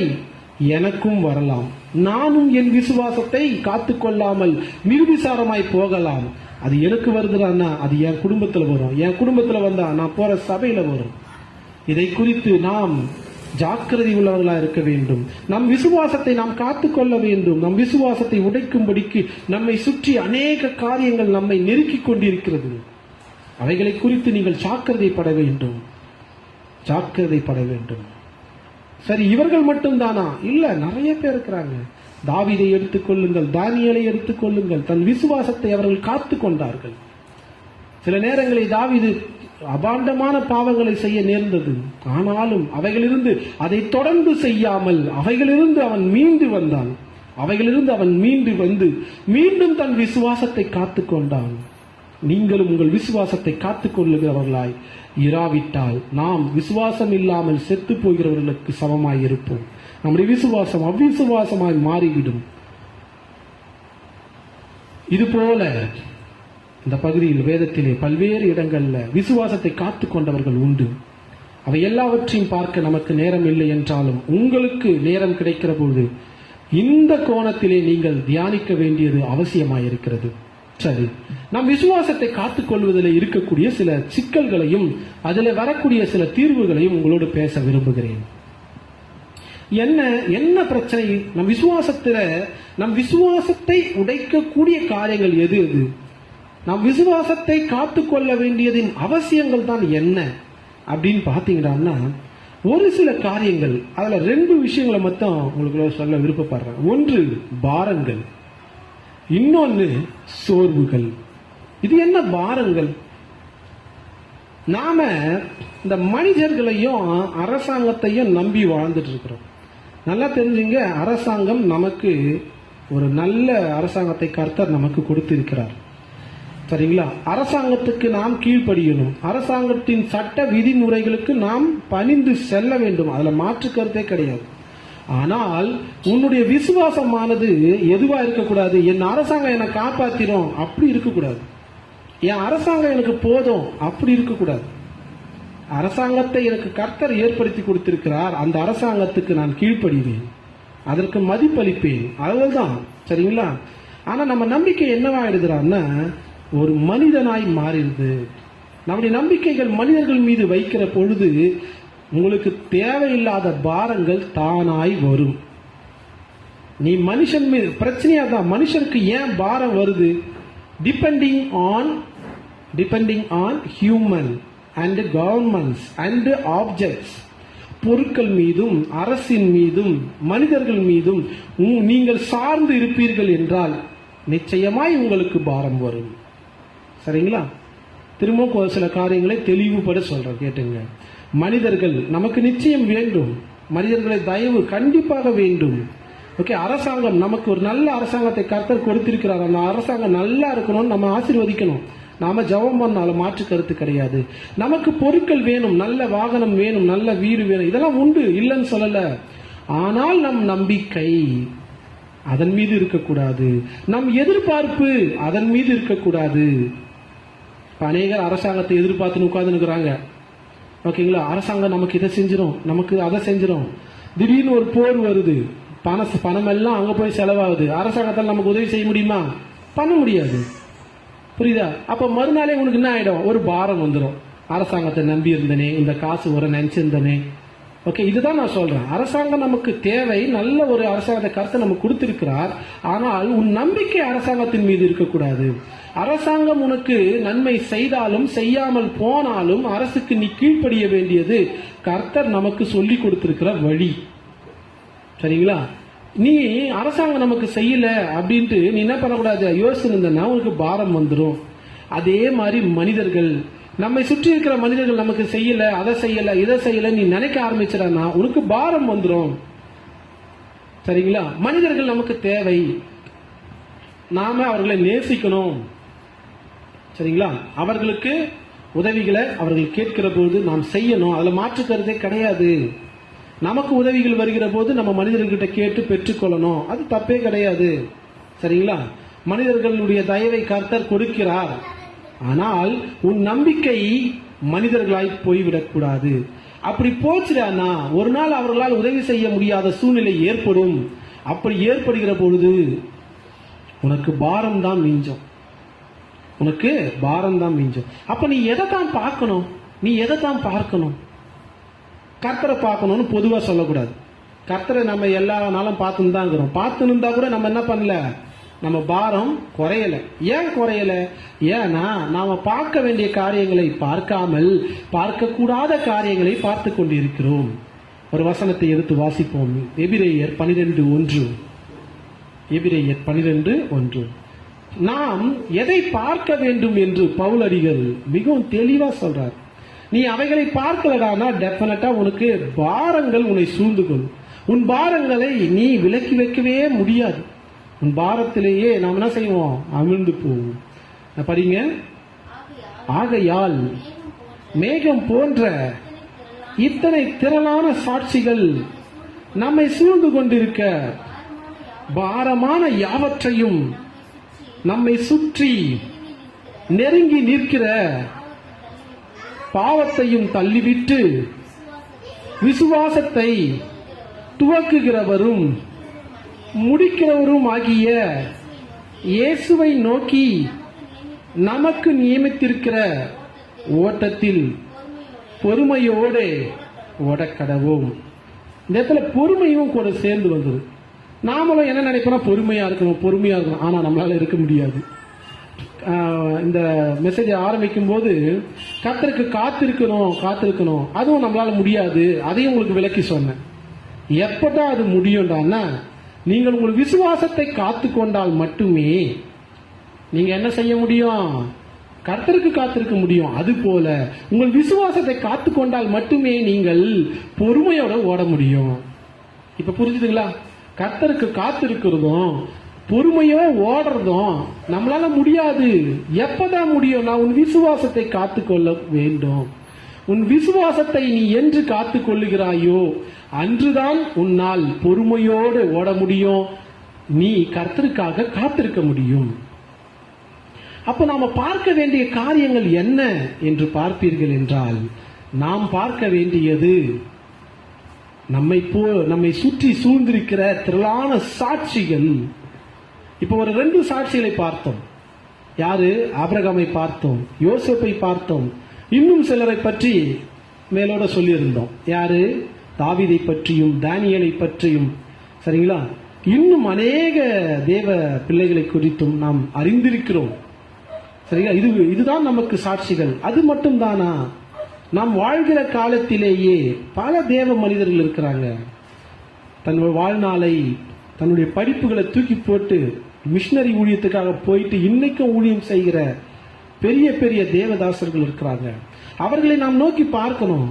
எனக்கும் வரலாம். நானும் என் விசுவாசத்தை காத்துக்கொள்ளாமல் நிர்விசாரமாய் போகலாம். அது எனக்கு வருதுன்னா அது என் குடும்பத்தில் வரும். என் குடும்பத்தில் வந்தா நான் போற சபையில வரும். இதை குறித்து நாம் ஜாக்கிரதை உள்ளவர்களாக இருக்க வேண்டும். நம் விசுவாசத்தை நாம் காத்துக்கொள்ள வேண்டும். நம் விசுவாசத்தை உடைக்கும்படிக்கு நம்மை சுற்றி அநேக காரியங்கள் நம்மை நெருக்கிக் கொண்டிருக்கிறது. அவைகளை குறித்து நீங்கள் ஜாக்கிரதைப்பட வேண்டும், ஜாக்கிரதைப்பட வேண்டும். சரி, இவர்கள் மட்டும்தானா? இல்ல, நிறைய பேர் இருக்கிறாங்க. தாவீதை எடுத்துக்கொள்ளுங்கள், தானியேலை எடுத்துக்கொள்ளுங்கள். தன் விசுவாசத்தை அவர்கள் காத்து கொண்டார்கள். சில நேரங்களில் தாவீது அபாண்டமான பாவங்களை செய்ய நேர்ந்தது. ஆனாலும் அவைகளிலிருந்து அதை தொடர்ந்து செய்யாமல் அவைகளிலிருந்து அவன் மீண்டு வந்தான். அவைகளிலிருந்து அவன் மீண்டு வந்து மீண்டும் தன் விசுவாசத்தை காத்து கொண்டான். நீங்களும் உங்கள் விசுவாசத்தை காத்துக் கொள்ளுகிறவர்களாய் இராவிட்டால் நாம் விசுவாசம் இல்லாமல் செத்து போகிறவர்களுக்கு சமமாய் இருப்போம். நம்முடைய விசுவாசம் அவ்விசுவாசமாய் மாறிவிடும். இதுபோல இந்த பகுதியில் வேதத்திலே பல்வேறு இடங்கள்ல விசுவாசத்தை காத்து கொண்டவர்கள் உண்டு. அவை எல்லாவற்றையும் பார்க்க நமக்கு நேரம் இல்லை என்றாலும் உங்களுக்கு நேரம் கிடைக்கிற பொழுது இந்த கோணத்திலே நீங்கள் தியானிக்க வேண்டியது அவசியமாயிருக்கிறது. சரி, நம் விசுவாசத்தை காத்துக் கொள்வதில் இருக்கக்கூடிய சில சிக்கல்களையும் அதில் வரக்கூடிய சில தீர்வுகளையும் உங்களோடு பேச விரும்புகிறேன். என்ன பிரச்சனை? நம் விசுவாசத்தை உடைக்கக்கூடிய காரியங்கள் எது? நம் விசுவாசத்தை காத்துக்கொள்ள வேண்டியதின் அவசியங்கள் தான் என்ன அப்படின்னு பாத்தீங்கன்னா, ஒரு சில காரியங்கள், அதுல 2 விஷயங்களை மட்டும் உங்களுக்கு சொல்ல விருப்பப்படுறேன். ஒன்று பாரங்கள், இன்னொன்னு சோர்வுகள். இது என்ன பாரங்கள்? நாம இந்த மனிதர்களையும் அரசாங்கத்தையும் நம்பி வாழ்ந்துட்டு இருக்கிறோம். நல்லா தெரிஞ்சுங்க, அரசாங்கம் நமக்கு ஒரு நல்ல அரசாங்கத்தை கர்த்தர் நமக்கு கொடுத்திருக்கிறார். சரிங்களா? அரசாங்கத்துக்கு நாம் கீழ்ப்படியணும். அரசாங்கத்தின் சட்ட விதிமுறைகளுக்கு நாம் பணிந்து செல்ல வேண்டும். அதுல மாற்று கருத்தே கிடையாது. ஆனால் உன்னுடைய விசுவாசமானது எதுவா இருக்கக்கூடாது? என் அரசாங்கம் என்னை காப்பாத்திரும் அப்படி இருக்கக்கூடாது. என் அரசாங்கம் எனக்கு போதும் அப்படி இருக்கக்கூடாது. அரசாங்கத்தை எனக்கு கர்த்தர் ஏற்படுத்தி கொடுத்திருக்கிறார், அந்த அரசாங்கத்துக்கு நான் கீழ்ப்படிவேன், அதற்கு மதிப்பளிப்பேன், அவ்வளவுதான். சரிங்களா? ஆனா நம்ம நம்பிக்கை என்னவாயிடுதுன்னா ஒரு மனிதனாய் மாறிடுது. நம்முடைய நம்பிக்கைகள் மனிதர்கள் மீது வைக்கிற பொழுது உங்களுக்கு தேவையில்லாத பாரங்கள் தானாய் வரும். நீ மனுஷன் மீது பிரச்சனையா தான். மனுஷனுக்கு ஏன் பாரம் வருது? Depending on human and governments and objects. பொருட்கள் மீதும் அரசின் மீதும் மனிதர்கள் மீதும் நீங்கள் சார்ந்து இருப்பீர்கள் என்றால் நிச்சயமாய் உங்களுக்கு பாரம் வரும். சரிங்களா? திரும்ப சில காரியங்களை தெளிவுபட சொல்றேன், கேட்டுங்க. மனிதர்கள் நமக்கு நிச்சயம் வேண்டும். மனிதர்களை தயவு கண்டிப்பாக வேண்டும். ஓகே, அரசாங்கம் நமக்கு ஒரு நல்ல அரசாங்கத்தை கர்த்தர் கொடுத்திருக்கிறார். அந்த அரசாங்கம் நல்லா இருக்கணும்னு நம்ம ஆசீர்வதிக்கணும். நாம ஜெபம் பண்ணாலும் மாற்று கருத்து கிடையாது. நமக்கு பொருட்கள் வேணும், நல்ல வாகனம் வேணும், நல்ல வீடு வேணும், இதெல்லாம் உண்டு, இல்லைன்னு சொல்லல. ஆனால் நம் நம்பிக்கை அதன் மீது இருக்கக்கூடாது, நம் எதிர்பார்ப்பு அதன் மீது இருக்கக்கூடாது. அநேகர் அரசாங்கத்தை எதிர்பார்த்துன்னு உட்கார்ந்துருக்கிறாங்க. ஓகேங்களா, அரசாங்கம் நமக்கு இதை செஞ்சிடும், நமக்கு அதை செஞ்சிடும். திடீர்னு ஒரு போர் வருது, பணம் எல்லாம் அங்க போய் செலவாகுது. அரசாங்கத்தால் நமக்கு உதவி செய்ய முடியுமா? பண்ண முடியாது. புரியுதா? அப்ப மறுநாளே உனக்கு என்ன ஆயிடும்? ஒரு பாரம் வந்துடும். அரசாங்கத்தை நம்பி இருந்தனே, இந்த காசு வர நினைச்சிருந்தனே. ஓகே, இதுதான் நான் சொல்றேன். அரசாங்கம் நமக்கு தேவை, நல்ல ஒரு அரசாங்கத்தை கருத்தை நமக்கு கொடுத்திருக்கிறார். ஆனால் உன் நம்பிக்கை அரசாங்கத்தின் மீது இருக்கக்கூடாது. அரசாங்கம் உனக்கு நன்மை செய்தாலும் செய்யாமல் போனாலும் அரசுக்கு நீ கீழ்ப்படிய வேண்டியது கர்த்தர் நமக்கு சொல்லி கொடுத்திருக்கிற வழி. சரிங்களா? நீ அரசாங்கம் நமக்கு செய்யல அப்படின்ட்டு நீ என்ன பண்ணக்கூடாது? யோசிச்சிருந்தா உனக்கு பாரம் வந்துடும். அதே மாதிரி மனிதர்கள், நம்மை சுற்றி இருக்கிற மனிதர்கள் நமக்கு செய்யல, அதை செய்யல, இதை செய்யல நீ நினைக்க ஆரம்பிச்சிடனா உனக்கு பாரம் வந்துடும். சரிங்களா? மனிதர்கள் நமக்கு தேவை, நாம அவர்களை நேசிக்கணும். சரிங்களா? அவர்களுக்கு உதவிகளை அவர்கள் கேட்கிற போது நாம் செய்யணும். அதுல மாற்றுக்கிறதே கிடையாது. நமக்கு உதவிகள் வருகிற போது நம்ம மனிதர்கிட்ட கேட்டு பெற்றுக்கொள்ளணும், அது தப்பே கிடையாது. சரிங்களா? மனிதர்களுடைய தயவை கர்த்தர் கொடுக்கிறார். ஆனால் உன் நம்பிக்கை மனிதர்களாய் போய்விடக்கூடாது. அப்படி போச்சுடானா ஒரு நாள் அவர்களால் உதவி செய்ய முடியாத சூழ்நிலை ஏற்படும். அப்படி ஏற்படுகிற பொழுது உனக்கு பாரம் தான் மிஞ்சும், உனக்கு பாரம் தான் மிஞ்சும். அப்ப நீ எதை தான் பார்க்கணும்? நீ எதை தான் பார்க்கணும்? கர்த்தரை பார்க்கணும்னு பொதுவா சொல்லக்கூடாது. கர்த்தரை நம்ம எல்லா நாளும் பார்த்துன்னு தான் இருக்கிறோம். பார்த்துன்னு இருந்தா கூட நம்ம என்ன பண்ணல, நம்ம பாரம் குறையல. ஏன் குறையல? ஏன்னா நாம பார்க்க வேண்டிய காரியங்களை பார்க்காமல் பார்க்க கூடாத காரியங்களை பார்த்து கொண்டிருக்கிறோம். ஒரு வசனத்தை எடுத்து வாசிப்போம். எபிரேயர் 12:1. எபிரேயர் 12:1. நாம் எதை பார்க்க வேண்டும் என்று பவுலடிகள் மிகவும் தெளிவா சொல்றார். நீ அவைகளை பார்க்கலடானா டெஃபினட்டா உனக்கு பாரங்கள் உன்னை சூழ்ந்து கொள்ளும். உன் பாரங்களை நீ விலக்கி வைக்கவே முடியாது. உன் பாரத்திலேயே நாம் என்ன செய்வோம்? அமிழ்ந்து போவோம். படிங்க. ஆகையால் மேகம் போன்ற இத்தனை திரளான சாட்சிகள் நம்மை சூழ்ந்து கொண்டிருக்க பாரமான யாவற்றையும் நம்மை சுற்றி நெருங்கி நிற்கிற பாவத்தையும் தள்ளிவிட்டு விசுவாசத்தை துவக்குகிறவரும் முடிக்கிறவரும் ஆகிய இயேசுவை நோக்கி நமக்கு நியமித்திருக்கிற ஓட்டத்தில் பொறுமையோடு ஓடக்கடவோம். இந்த இடத்துல பொறுமையும் கூட சேர்ந்து வந்தது. நாமளும் என்ன நினைப்போம்? பொறுமையா இருக்கணும், பொறுமையா இருக்கணும். ஆனா நம்மளால இருக்க முடியாது. இந்த மெசேஜ் ஆரம்பிக்கும் போது கர்த்தருக்கு காத்திருக்கணும், அதுவும் நம்மளால முடியாது. அதையும் உங்களுக்கு விளக்கி சொன்னேன். எப்பதான் அது முடியும்டான்னா, நீங்கள் உங்கள் விசுவாசத்தை காத்து கொண்டால் மட்டுமே நீங்க என்ன செய்ய முடியும்? கர்த்தருக்கு காத்திருக்க முடியும். அது போல உங்கள் விசுவாசத்தை காத்து கொண்டால் மட்டுமே நீங்கள் பொறுமையோட ஓட முடியும். இப்ப புரிஞ்சுதுங்களா? கர்த்தருக்கு காத்திருக்கிறதும் பொறுமையோ ஓடுறதும் நம்மளால முடியாது. எப்பதான் முடியும்? நான் உன் விசுவாசத்தை காத்துக்கொள்ள வேண்டும். உன் விசுவாசத்தை நீ என்று காத்துக் கொள்ளுகிறாயோ அன்றுதான் உன்னால் பொறுமையோடு ஓட முடியும். நீ கர்த்தருக்காக காத்திருக்க முடியும். அப்ப நாம பார்க்க வேண்டிய காரியங்கள் என்ன என்று பார்ப்பீர்கள் என்றால், நாம் பார்க்க வேண்டியது நம்மை சுற்றி சூழ்ந்திருக்கிற திரளான சாட்சிகள். இப்ப ஒரு 2 சாட்சிகளை பார்த்தோம். யாரு? ஆபிரகாமை பார்த்தோம், யோசேப்பை பார்த்தோம், இன்னும் சிலரை பற்றி மேலோட சொல்லியிருந்தோம். யாரு? தாவீதை பற்றியும் தானியேலை பற்றியும். சரிங்களா? இன்னும் அநேக தேவ பிள்ளைகளை குறித்தும் நாம் அறிந்திருக்கிறோம். சரிங்களா? இதுதான் நமக்கு சாட்சிகள். அது மட்டும் தானா? நாம் வாழ்கிற காலத்திலேயே பல தேவ மனிதர்கள் இருக்கிறாங்க. தன்னுடைய வாழ்நாளை, தன்னுடைய படிப்புகளை தூக்கி போட்டு மிஷனரி ஊழியத்துக்காக போயிட்டு இன்னைக்கும் ஊழியம் செய்கிற பெரிய பெரிய தேவதாசர்கள் இருக்கிறாங்க. அவர்களை நாம் நோக்கி பார்க்கணும்.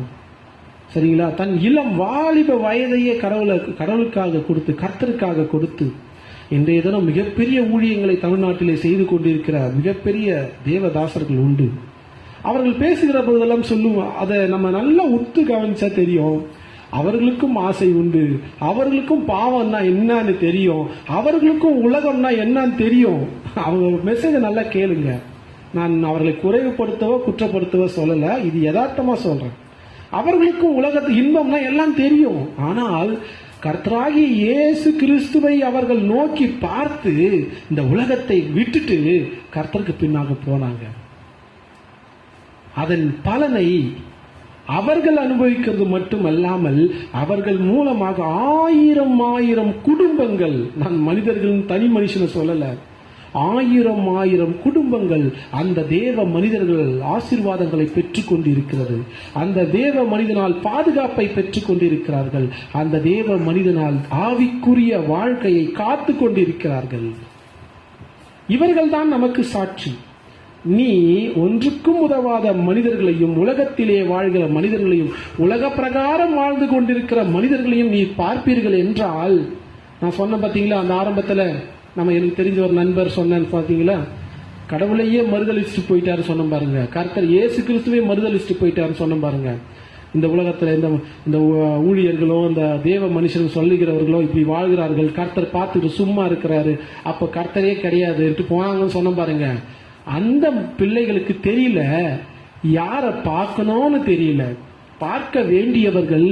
சரிங்களா, தன் இளம் வாலிப வயதையே கடவுளுக்காக கொடுத்து, கர்த்தருக்காக கொடுத்து, இன்றைய தினம் மிகப்பெரிய ஊழியங்களை தமிழ்நாட்டிலே செய்து கொண்டிருக்கிற மிகப்பெரிய தேவதாசர்கள் உண்டு. அவர்கள் பேசுகிற போதெல்லாம் சொல்லுவோம், அதை நம்ம நல்லா உத்து கவனிச்சா தெரியும், அவர்களுக்கும் ஆசை உண்டு, அவர்களுக்கும் பாவம்னா என்னன்னு தெரியும், அவர்களுக்கும் உலகம்னா என்னன்னு தெரியும். அவங்க மெசேஜை நல்லா கேளுங்க. நான் அவர்களை குறைவுபடுத்தவோ குற்றப்படுத்தவோ சொல்லல, இது யதார்த்தமா சொல்றேன். அவர்களுக்கும் உலகத்து இன்பம்னா எல்லாம் தெரியும். ஆனால் கர்த்தராகிய இயேசு கிறிஸ்துவை அவர்கள் நோக்கி பார்த்து இந்த உலகத்தை விட்டுட்டு கர்த்தருக்கு பின்னாக போனாங்க. அதன் பலனை அவர்கள் அனுபவிக்கிறது மட்டுமல்லாமல் அவர்கள் மூலமாக ஆயிரம் குடும்பங்கள், நான் மனிதர்களின் தனி மனுஷனை சொல்லல, ஆயிரம் குடும்பங்கள் அந்த தேவ மனிதர்கள் ஆசீர்வாதங்களை பெற்றுக் கொண்டிருக்கிறது. அந்த தேவ மனிதனால் பாதுகாப்பை பெற்றுக் கொண்டிருக்கிறார்கள். அந்த தேவ மனிதனால் ஆவிக்குரிய வாழ்க்கையை காத்து கொண்டிருக்கிறார்கள். இவர்கள் தான் நமக்கு சாட்சி. நீ ஒன்றுக்கும் உதவாத மனிதர்களையும், உலகத்திலே வாழ்கிற மனிதர்களையும், உலக பிரகாரம் வாழ்ந்து கொண்டிருக்கிற மனிதர்களையும் நீ பார்ப்பீர்கள் என்றால், நான் சொன்ன பாத்தீங்களா, அந்த ஆரம்பத்துல நம்ம எனக்கு தெரிஞ்ச ஒரு நண்பர் சொன்னேன்னு பாத்தீங்களா, கடவுளையே மறுதலிச்சுட்டு போயிட்டாரு சொன்ன பாருங்க, கர்த்தர் இயேசு கிறிஸ்துவே மறுதலிச்சுட்டு போயிட்டாரு சொன்ன பாருங்க. இந்த உலகத்துல இந்த ஊழியர்களோ இந்த தேவ மனுஷர்கள் சொல்லுகிறவர்களோ இப்படி வாழ்கிறார்கள், கர்த்தர் பார்த்துட்டு சும்மா இருக்கிறாரு, அப்ப கர்த்தரே கிடையாது போனாங்கன்னு சொன்ன பாருங்க. அந்த பிள்ளைகளுக்கு தெரியல யார பார்க்கணும்னு தெரியல. பார்க்க வேண்டியவர்கள்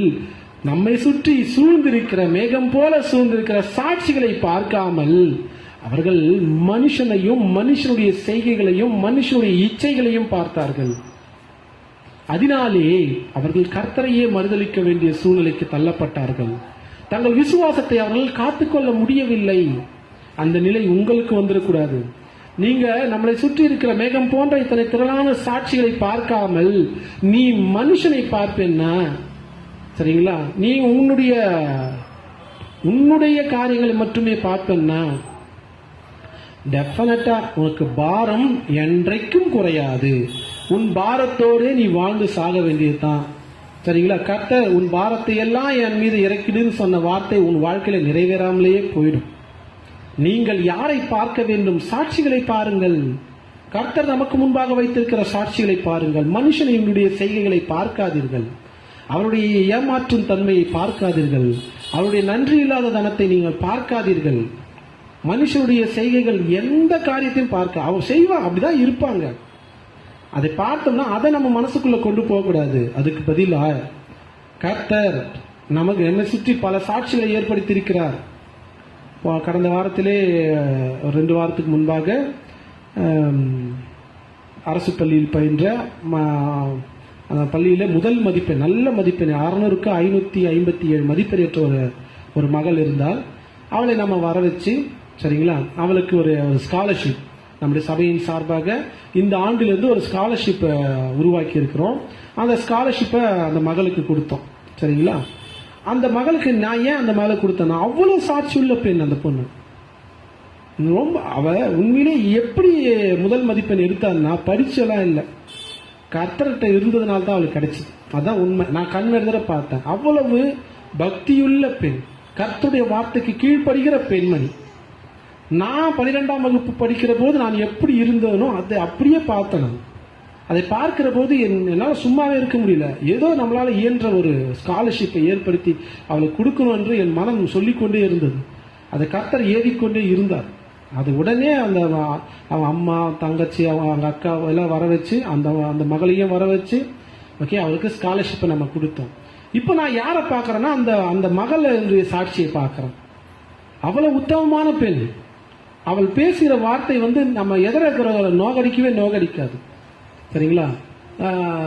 நம்மை சுற்றி சூழ்ந்திருக்கிற மேகம் போல சூழ்ந்திருக்கிற சாட்சிகளை பார்க்காமல் அவர்கள் மனுஷனையும் மனுஷனுடைய செய்கைகளையும் மனுஷனுடைய இச்சைகளையும் பார்த்தார்கள். அதனாலே அவர்கள் கர்த்தரையே மறுதலிக்க வேண்டிய சூழ்நிலைக்கு தள்ளப்பட்டார்கள். தங்கள் விசுவாசத்தை அவர்கள் காத்துக்கொள்ள முடியவில்லை. அந்த நிலை உங்களுக்கு வந்துடக்கூடாது. நீங்க நம்மளை சுற்றி இருக்கிற மேகம் போன்ற இத்தனை திரளான சாட்சிகளை பார்க்காமல் நீ மனுஷனை பார்ப்பேன்னா, சரிங்களா, நீ உன்னுடைய காரியங்களை மட்டுமே பார்ப்பேன்னா டெஃபினட்டா உனக்கு பாரம் என்றைக்கும் குறையாது. உன் பாரத்தோடு நீ வாழ்ந்து சாக வேண்டியதுதான். சரிங்களா, கர்த்தர் உன் பாரத்தை எல்லாம் என் மீது இறக்கிடுன்னு சொன்ன வார்த்தை உன் வாழ்க்கையில நிறைவேறாமலேயே போயிடும். நீங்கள் யாரை பார்க்க வேண்டும்? சாட்சிகளை பாருங்கள். கர்த்தர் நமக்கு முன்பாக வைத்திருக்கிற சாட்சிகளை பாருங்கள். மனுஷனுடைய செய்கைகளை பார்க்காதீர்கள். அவருடைய ஏமாற்றும் தன்மையை பார்க்காதீர்கள். அவருடைய நன்றி இல்லாத தனத்தை நீங்கள் பார்க்காதீர்கள். மனுஷனுடைய செய்கைகள் எந்த காரியத்தையும் பார்க்க அவர் செய்வான், அப்படிதான் இருப்பாங்க. அதை பார்த்தோம்னா அதை நம்ம மனசுக்குள்ள கொண்டு போக கூடாது. அதுக்கு பதிலா கர்த்தர் நமக்கு என்னை சுற்றி பல சாட்சிகளை ஏற்படுத்தியிருக்கிறார். கடந்த வாரத்திலே 2 வாரத்துக்கு முன்பாக அரசு பள்ளியில் பயின்ற அந்த பள்ளியில முதல் மதிப்பெண், நல்ல மதிப்பெண், 600க்கு 557 மதிப்பெண் ஒரு மகள் இருந்தால் அவளை நம்ம வர வச்சு, சரிங்களா, அவளுக்கு ஒரு ஸ்காலர்ஷிப் நம்முடைய சபையின் சார்பாக இந்த ஆண்டிலிருந்து ஒரு ஸ்காலர்ஷிப் உருவாக்கி இருக்கிறோம். அந்த ஸ்காலர்ஷிப்பை அந்த மகளுக்கு கொடுத்தோம். சரிங்களா, அந்த மகளுக்கு நான் ஏன் அந்த மகளை கொடுத்தேன்னா, அவ்வளவு சாட்சி உள்ள பெண் அந்த பொண்ணு. ரொம்ப அவ உண்மையிலே எப்படி முதல் மதிப்பெண் எடுத்தான்னா, பரீட்சைலாம் இல்லை, கர்த்தர்கிட்ட இருந்ததுனால தான் அவளுக்கு கிடைச்சது. அதான் உண்மை. நான் கண்ணெடுற பார்த்தேன். அவ்வளவு பக்தியுள்ள பெண், கர்த்தருடைய வார்த்தைக்கு கீழ்ப்படுகிற பெண்மணி. நான் 12ஆம் வகுப்பு படிக்கிற போது நான் எப்படி இருந்தேனோ அதை அப்படியே பார்த்தேன். அதை பார்க்கிற போது என்னால் சும்மாவே இருக்க முடியல. ஏதோ நம்மளால இயன்ற ஒரு ஸ்காலர்ஷிப்பை ஏற்படுத்தி அவளுக்கு கொடுக்கணும் என்று என் மனம் சொல்லிக்கொண்டே இருந்தது. அதை கர்த்தர் ஏறிக்கொண்டே இருந்தார். அது உடனே அவன் அம்மா, தங்கச்சி, அவங்க அக்கா எல்லாம் வர வச்சு அந்த மகளையும் வர வச்சு ஓகே அவளுக்கு ஸ்காலர்ஷிப்பை நம்ம கொடுத்தோம். இப்போ நான் யாரை பார்க்கறேன்னா அந்த மகளுடைய சாட்சியை பார்க்கறேன். அவ்வளவு உத்தமமான பெண். அவள் பேசுகிற வார்த்தை நம்ம எதிர இருக்கிறவங்களை நோகடிக்காது. சரிங்களா,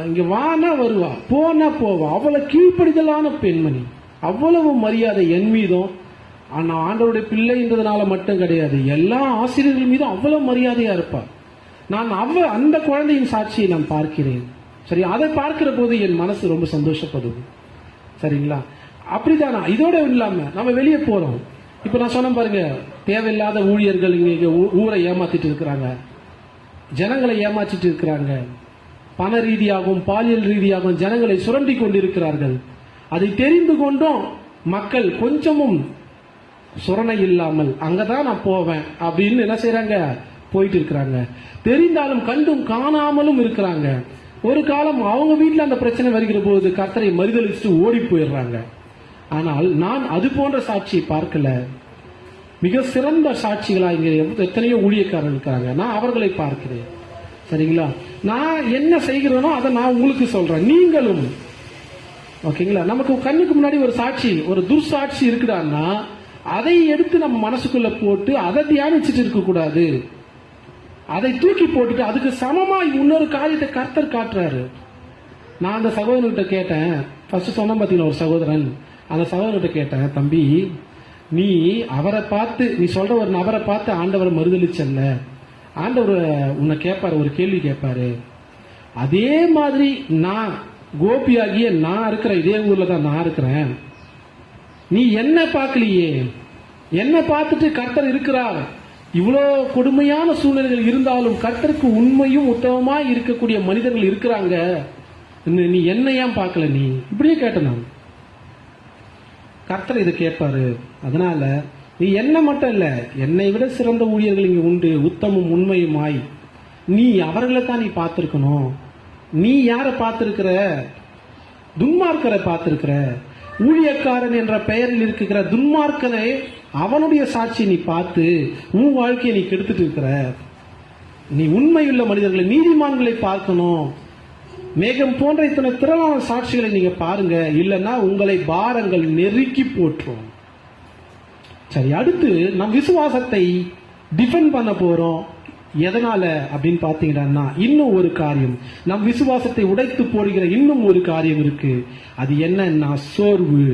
இங்க வானா வருவா, போனா போவா. அவ்வளவு கீழ்ப்படிதலான பெண்மணி, அவ்வளவு மரியாதை என் மீதும். ஆனா ஆண்டவருடைய பிள்ளைன்றதுனால மட்டும் கிடையாது, எல்லா ஆசிரியர்கள் மீதும் அவ்வளவு மரியாதையா இருப்பார். நான் அந்த குழந்தையின் சாட்சியை நான் பார்க்கிறேன். சரி, அதை பார்க்கிற போது என் மனசு ரொம்ப சந்தோஷப்படுது. சரிங்களா, அப்படித்தானா? இதோட இல்லாம நம்ம வெளியே போறோம். இப்ப நான் சொன்ன பாருங்க, தேவையில்லாத ஊழியர்கள் இங்க ஊரை ஏமாத்திட்டு இருக்கிறாங்க, ஜனங்களை ஏமாற்றிட்டு இருக்கிறாங்க, பண ரீதியாகவும் பாலியல் ரீதியாகவும் ஜனங்களை சுரண்டி கொண்டிருக்கிறார்கள். அதை தெரிந்து கொண்டும் மக்கள் கொஞ்சமும் சுரணை இல்லாமல் அங்கதான் நான் போவேன் அப்படின்னு என்ன செய்யறாங்க, போயிட்டு இருக்கிறாங்க. தெரிந்தாலும் கண்டும் காணாமலும் இருக்கிறாங்க. ஒரு காலம் அவங்க வீட்டில் அந்த பிரச்சனை வருகிற போது கர்த்தரை மறுதலிச்சுட்டு ஓடி போயிடுறாங்க. ஆனால் நான் அது போன்ற சாட்சியை பார்க்கல. மிக சிறந்த சாட்சிகளா இங்க எத்தனையோ ஊழியக்காரர்கள் இருக்காங்க. நான் அவர்களை பார்க்கிறேன். சரிங்களா? நான் என்ன செய்கிறேனோ அதை நான் உங்களுக்கு சொல்றேன், நீங்களும். ஓகேங்களா? நமக்கு கண்ணுக்கு முன்னாடி ஒரு சாட்சி, ஒரு துர்சாட்சி இருக்குடான்னா அதை எடுத்து நம்ம மனசுக்குள்ள போட்டு அதை தியானிச்சுட்டு இருக்க கூடாது. அதை தூக்கி போட்டுட்டு அதுக்கு சமமா இன்னொரு காரியத்தை கர்த்தர் காட்டுறாரு. நான் அந்த சகோதரர்கிட்ட கேட்டேன், ஃபர்ஸ்ட் சொன்ன பார்த்தீங்கன்னா ஒரு சகோதரன், அந்த சகோதரர்கிட்ட கேட்டேன், தம்பி நீ அவரை பார்த்து, நீ சொல்ற ஒரு நபரை பார்த்து ஆண்டவரை மறுதலிச்சல்ல, ஆண்டவர் உன்னை கேட்பாரு, ஒரு கேள்வி கேட்பாரு. அதே மாதிரி நான் கோபியாகிய நான் இருக்கிறேன், இதே ஊர்ல தான் நான் இருக்கிறேன். நீ என்ன பார்க்கலையே, என்ன பார்த்துட்டு கர்த்தர் இருக்கிறார். இவ்வளோ கொடுமையான சூழ்நிலைகள் இருந்தாலும் கர்த்தருக்கு உண்மையும் உத்தமமா இருக்கக்கூடிய மனிதர்கள் இருக்கிறாங்க, நீ என்ன ஏன் பார்க்கல? நீ இப்படியே கேட்டேன் நான். கர்த்தர் இதை கேட்பாரு. அதனால நீ என்ன மட்டும் இல்ல, என்னை விட சிறந்த ஊழியர்கள் இங்க உண்டு, உத்தமும் உண்மையுமாய். நீ அவர்களை தான் நீ பார்த்திருக்கணும். நீ யாரை பார்த்திருக்கிற? துன்மார்க்கரை பார்த்திருக்கிற. ஊழியக்காரன் என்ற பெயரில் இருக்கிற துன்மார்க்கனை, அவனுடைய சாட்சியை நீ பார்த்து உன் வாழ்க்கையை நீ கெடுத்துட்டு இருக்கிற. நீ உண்மையுள்ள மனிதர்களை, நீதிமான்களை பார்க்கணும். மேகம் போன்ற இத்தனை திரளான சாட்சிகளை நீங்க பாருங்க, இல்லைன்னா உங்களை பாரங்கள் நெருக்கி போற்றும். சரி, அடுத்து நம் விசுவாசத்தை டிஃபெண்ட் பண்ண போறோம். எதனால அப்படின்னு பாத்தீங்கன்னா, இன்னும் ஒரு காரியம், நம் விசுவாசத்தை உடைத்து போடுகிற இன்னும் ஒரு காரியம் இருக்கு. அது என்னன்னா சோர்வு.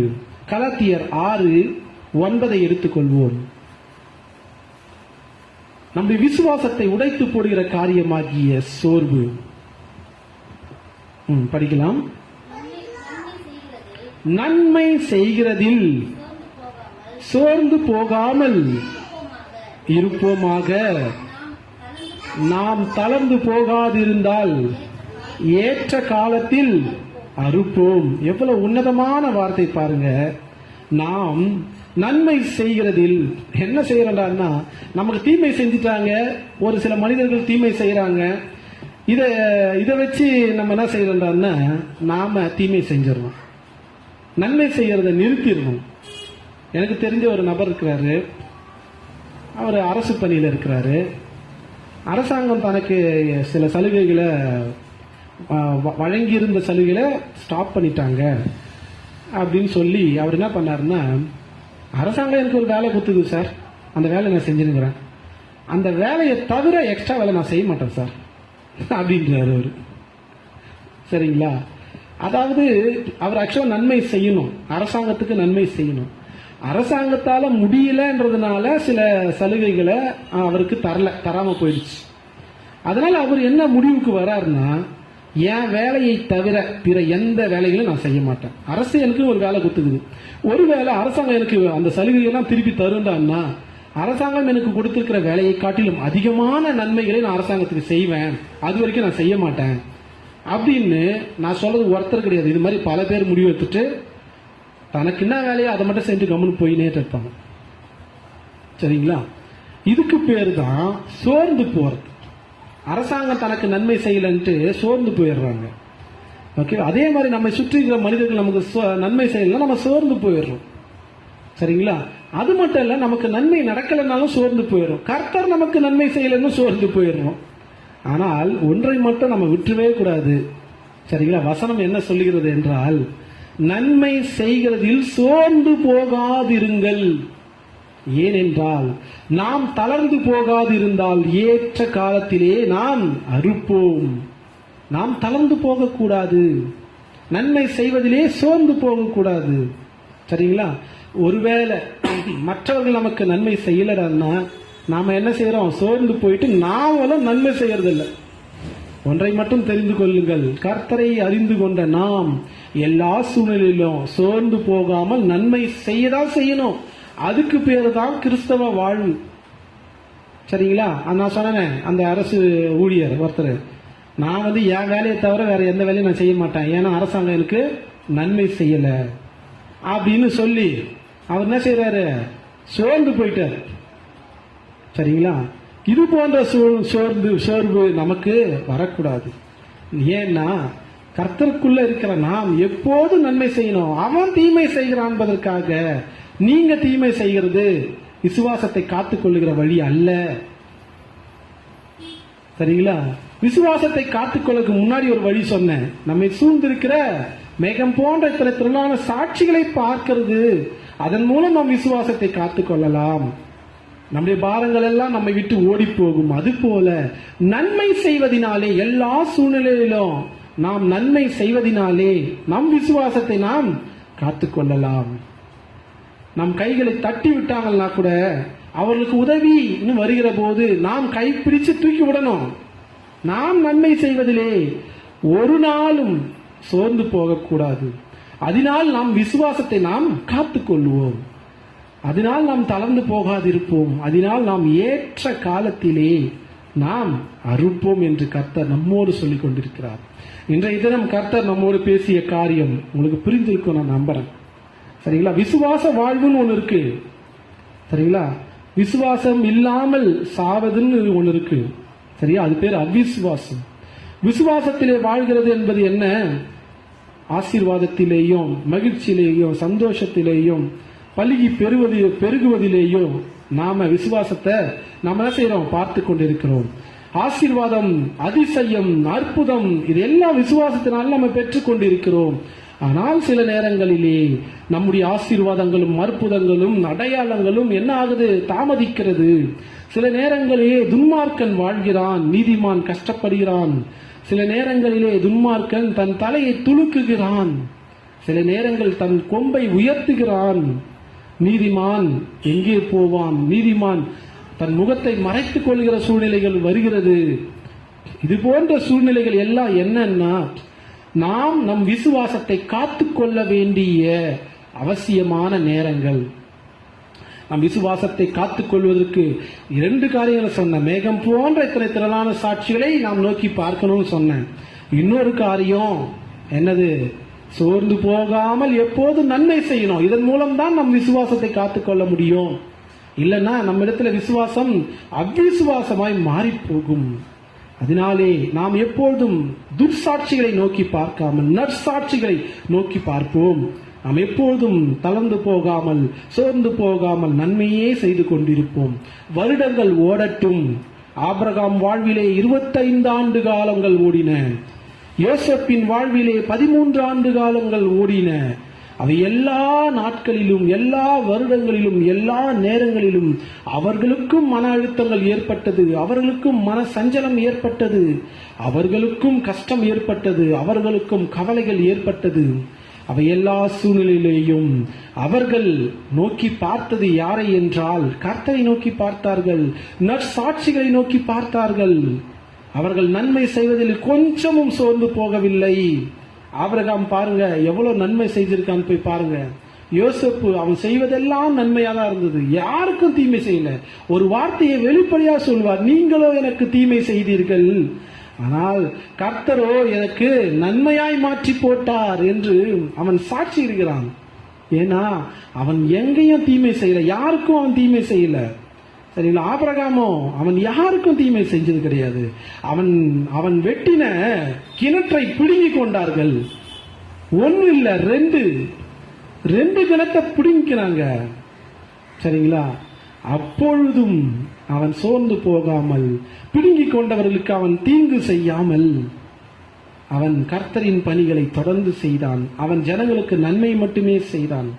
கலாத்தியர் 6:9 எடுத்துக்கொள்வோம். நம்முடைய விசுவாசத்தை உடைத்து போடுகிற காரியமாகிய சோர்வு. படிக்கலாம். நன்மை செய்கிறதில் சோர்ந்து போகாமல் இருப்போமாக, நாம் தளர்ந்து போகாதிருந்தால் ஏற்ற காலத்தில் அறுப்போம். எவ்வளவு உன்னதமான வார்த்தை பாருங்க. நாம் நன்மை செய்கிறதில் என்ன செய்யறோம்னா, நமக்கு தீமை செஞ்சுட்டாங்க, ஒரு சில மனிதர்கள் தீமை செய்யறாங்க. இதை வச்சு நம்ம என்ன செய்யறோம்னா, நாம தீமை செஞ்சிடணும், நன்மை செய்யறதை நிறுத்திடணும். எனக்கு தெரிஞ்ச ஒரு நபர் இருக்கிறாரு, அவர் அரசு பணியில் இருக்கிறாரு. அரசாங்கம் தனக்கு சில சலுகைகளை வழங்கியிருந்த சலுகைகளை ஸ்டாப் பண்ணிட்டாங்க அப்படின்னு சொல்லி அவர் என்ன பண்ணாருன்னா, அரசாங்கம் எனக்கு ஒரு வேலை கொடுத்துது சார், அந்த வேலை நான் செஞ்சுருக்கிறேன், அந்த வேலையை தவிர எக்ஸ்ட்ரா வேலை நான் செய்ய மாட்டேன் சார் அப்படின்றாரு அவரு. சரிங்களா? அதாவது அவர் ஆக்சுவலா நன்மை செய்யணும், அரசாங்கத்துக்கு நன்மை செய்யணும். அரசாங்கத்தால முடியலன்றதுனால சில சலுகைகளை அவருக்கு தராம போயிடுச்சு. அதனால அவர் என்ன முடிவுக்கு வராருன்னா, என் வேலையை தவிர பிற எந்த வேலைகளும் நான் செய்ய மாட்டேன். அரசு எனக்கு ஒரு வேலை கொடுத்துக்குது, ஒருவேளை அரசாங்கம் எனக்கு அந்த சலுகைகள்லாம் திருப்பி தருண்டான்னா, அரசாங்கம் எனக்கு கொடுத்திருக்கிற வேலையை காட்டிலும் அதிகமான நன்மைகளை நான் அரசாங்கத்துக்கு செய்வேன், அது வரைக்கும் நான் செய்ய மாட்டேன் அப்படின்னு நான் சொல்றது ஒருத்தர் கிடையாது. இது மாதிரி பல பேர் முடிவு எடுத்துட்டு தனக்கு என்ன வேலையோ அதை மட்டும் செஞ்சு கம்முன்னு போயினே இருப்பாங்க. சரிங்களா? இதுக்கு பேரு தான் சோர்ந்து போறது. அரசாங்கம் தனக்கு நன்மை செய்யலன்ட்டு சோர்ந்து போயிடுறாங்க. ஓகே, அதே மாதிரி நம்ம சுற்றி இருக்கிற மனிதர்கள் நமக்கு நன்மை செய்யலாம், நம்ம சோர்ந்து போயிடுறோம். சரிங்களா? அது மட்டும் இல்ல, நமக்கு நன்மை நடக்கலைன்னாலும் சோர்ந்து போயிடும். கர்த்தர் நமக்கு நன்மை செய்யலன்னு சோர்ந்து போயிடுறோம். ஆனால் ஒன்றை மட்டும் நம்ம விட்டுவே கூடாது. சரிங்களா? வசனம் என்ன சொல்லுகிறது என்றால், நன்மை செய்கிறதில் சோர்ந்து போகாதிருங்கள். ஏனென்றால் நாம் தளர்ந்து போகாதிருந்தால் ஏற்ற காலத்திலே நாம் அறுப்போம். நாம் தளர்ந்து போகக்கூடாது, நன்மை செய்வதிலே சோர்ந்து போகக்கூடாது. சரிங்களா? ஒருவேளை மற்றவர்கள் நமக்கு நன்மை செய்யலன்னா நாம என்ன செய்யறோம்? சோர்ந்து போயிட்டு நாமளும் நன்மை செய்யறதில்லை. ஒன்றை மட்டும் தெரிந்து கொள்ளுங்கள், கர்த்தரை அறிந்து கொண்ட நாம் எல்லா சூழ்நிலையிலும் சோர்ந்து போகாமல் நன்மை செய்யதான் செய்யணும். அதுக்கு பேரு தான் கிறிஸ்தவ வாழ்வு. சரிங்களா? நான் சொன்னேன், அந்த அரசு ஊழியர் ஒருத்தர், நான் என் வேலையை தவிர வேற எந்த வேலையும் நான் செய்ய மாட்டேன், ஏன்னா அரசாங்கம் எனக்கு நன்மை செய்யல அப்படின்னு சொல்லி அவர் என்ன செய்யறாரு? சோர்ந்து போயிட்டார். சரிங்களா? இது போன்ற சோர்வு நமக்கு வரக்கூடாது. ஏன்னா கர்த்தருக்குள்ள இருக்கிற நாம் எப்போது நன்மை செய்யணும். அவன் தீமை செய்கிறான் என்பதற்காக நீங்க தீமை செய்கிறது விசுவாசத்தை காத்துக் கொள்ளுகிற வழி அல்ல. சரிங்களா? விசுவாசத்தை காத்துக்கொள்ளுக்கு முன்னாடி ஒரு வழி சொன்னேன். நம்மை சூழ்ந்திருக்கிற மேகம் போன்ற இத்தனை திரளான சாட்சிகளை பார்க்கிறது, அதன் மூலம் நாம் விசுவாசத்தை காத்துக்கொள்ளலாம். நம்முடைய பாரங்கள் எல்லாம் நம்மை விட்டு ஓடி போகும். அதுபோல நன்மை செய்வதனாலே, எல்லா சூழ்நிலையிலும் நாம் நன்மை செய்வதனாலே நம் விசுவாசத்தை நாம் காத்துக்கொள்ளலாம். நம் கைகளை தட்டி விட்டாங்கன்னா கூட அவர்களுக்கு உதவி இன்னும் வருகிற போது நாம் கைப்பிடிச்சு தூக்கி விடணும். நாம் நன்மை செய்வதிலே ஒரு நாளும் சோர்ந்து போகக்கூடாது. அதனால் நாம் விசுவாசத்தை நாம் காத்துக்கொள்வோம். அதனால் நாம் தளர்ந்து போகாதிருப்போம். அதனால் நாம் ஏற்ற காலத்திலே நாம் அறுப்போம் என்று கர்த்தர் நம்மோடு சொல்லிக் கொண்டிருக்கிறார். இன்றைய தினம் கர்த்தர் நம்மோடு பேசிய காரியம் உங்களுக்கு புரிந்திருக்கும் நான் நம்புறேன். சரிங்களா? விசுவாச வாழ்வுன்னு ஒண்ணு இருக்கு. சரிங்களா? விசுவாசம் இல்லாமல் சாவதுன்னு ஒண்ணு இருக்கு. சரியா? அது பேர் அவிசுவாசம். விசுவாசத்திலே வாழ்கிறது என்பது என்ன? ஆசீர்வாதத்திலேயும் மகிழ்ச்சியிலேயும் சந்தோஷத்திலேயும் பலுகி பெருகுவதிலேயும் நாம விசுவாசத்தை நாம என்ன செய்யறோம்? பார்த்து கொண்டிருக்கிறோம். ஆசீர்வாதம், அதிசயம், அற்புதம் இதெல்லாம் விசுவாசத்தினால் நம்ம பெற்றுக் கொண்டிருக்கிறோம். ஆனால் சில நேரங்களிலே நம்முடைய ஆசீர்வாதங்களும் அற்புதங்களும் அடையாளங்களும் என்ன ஆகுது? தாமதிக்கிறது. சில நேரங்களிலே துன்மார்க்கன் வாழ்கிறான், நீதிமான் கஷ்டப்படுகிறான். சில நேரங்களிலே துன்மார்க்கன் தன் தலையை துலுக்குகிறான். சில நேரங்கள் தன் கொம்பை உயர்த்துகிறான். நீதிமான் எங்கே போவான்? நீதிமான் தன் முகத்தை மறைத்துக் கொள்கிற சூழ்நிலைகள் வருகிறது. இது போன்ற சூழ்நிலைகள் எல்லாம் என்னன்னா, நாம் நம் விசுவாசத்தை காத்துக்கொள்ள வேண்டிய அவசியமான நேரங்கள். நம் விசுவாசத்தை காத்துக்கொள்வதற்கு 2 காரியங்களை சொன்னேன். மேகம் போன்ற இத்தனை திரளான சாட்சிகளை நாம் நோக்கி பார்க்கணும்னு சொன்னேன். இன்னொரு காரியம் என்னது? சோர்ந்து போகாமல் எப்போது நன்மை செய்யணும். இதன் மூலம் தான் நம் விசுவாசத்தை காத்துக்கொள்ள முடியும். இல்லைன்னா நம்ம இடத்துல விசுவாசம் அவ்விசுவாசமாய் மாறி போகும். அதனாலே நாம் எப்பொழுதும் துர்சாட்சிகளை நோக்கி பார்க்காமல் நற்சாட்சிகளை நோக்கி பார்ப்போம். நாம் எப்பொழுதும் தளர்ந்து போகாமல் சோர்ந்து போகாமல் நன்மையே செய்து கொண்டிருப்போம். வருடங்கள் ஓடட்டும். ஆபிரகாம் வாழ்விலே 25 ஆண்டு காலங்கள் ஓடின. யோசேப்பின் வாழ்விலே 13 ஆண்டு காலங்கள் ஓடின. அவை எல்லா நாட்களிலும், எல்லா வருடங்களிலும், எல்லா நேரங்களிலும் அவர்களுக்கும் மன அழுத்தங்கள் ஏற்பட்டது, அவர்களுக்கும் மன சஞ்சலம் ஏற்பட்டது, அவர்களுக்கும் கஷ்டம் ஏற்பட்டது, அவர்களுக்கும் கவலைகள் ஏற்பட்டது. அவை எல்லா சூழ்நிலையிலேயும் அவர்கள் நோக்கி பார்த்தது யாரை என்றால் கர்த்தரை நோக்கி பார்த்தார்கள், நற்சாட்சிகளை நோக்கி பார்த்தார்கள். அவர்கள் நன்மை செய்வதில் கொஞ்சமும் சோர்ந்து போகவில்லை. ஆபிரகாம் பாருங்க எவ்வளவு நன்மை செய்திருக்கான்னு போய் பாருங்க. யோசேப்பு அவன் செய்வதெல்லாம் நன்மையா தான் இருந்தது. யாருக்கும் தீமை செய்யல. ஒரு வார்த்தையை வெளிப்படையா சொல்வார், நீங்களோ எனக்கு தீமை செய்தீர்கள், ஆனால் கர்த்தரோ எனக்கு நன்மையாய் மாற்றி போட்டார் என்று அவன் சாட்சி இருக்கிறான். ஏன்னா அவன் எங்கேயும் தீமை செய்யல, யாருக்கும் அவன் தீமை செய்யல. சரிங்களா? ஆபிரகாமோ அவன் யாருக்கும் தீமை செஞ்சது கிடையாது. அவன் வெட்டின கிணற்றை பிடுங்கி கொண்டார்கள். 1 இல்ல 2 கிணத்தை பிடுங்கினாங்க. சரிங்களா? அப்பொழுதும் அவன் சோர்ந்து போகாமல், பிடுங்கி கொண்டவர்களுக்கு அவன் தீங்கு செய்யாமல் அவன் கர்த்தரின் பணிகளை தொடர்ந்து செய்தான். அவன் ஜனங்களுக்கு நன்மை மட்டுமே செய்தான்.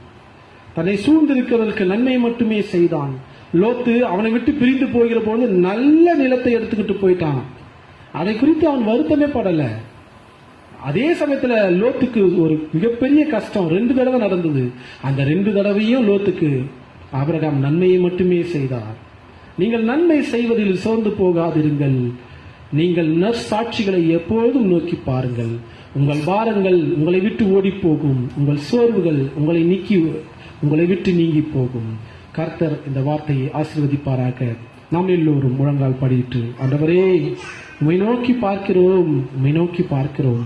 தன்னை சூழ்ந்திருக்கிறவர்களுக்கு நன்மை மட்டுமே செய்தான். லோத்து அவனை விட்டு பிரிந்து போகிற போது நல்ல நிலத்தை எடுத்துக்கிட்டு போயிட்டான். அதை குறித்து அவன் வருத்தமே படல. அதே சமயத்துல லோத்துக்கு ஒரு மிகப்பெரிய கஷ்டம் 2 தடவை நடந்தது. அந்த 2 தடவையும் லோத்துக்கு ஆபிரகாம் நன்மையை மட்டுமே செய்தார். நீங்கள் நன்மை செய்வதில் சோர்ந்து போகாதிருங்கள். நீங்கள் நற்சாட்சிகளை எப்போதும் நோக்கி பாருங்கள். உங்கள் பாரங்கள் உங்களை விட்டு ஓடி போகும். உங்கள் சோர்வுகள் உங்களை விட்டு நீங்கி போகும். கர்த்தர் இந்த வார்த்தையை ஆசீர்வதிப்பாராக. நாம் எல்லோரும் முழங்கால் படியிட்டு, ஆண்டவரே உம்மை நோக்கி பார்க்கிறோம், உம்மை நோக்கி பார்க்கிறோம்.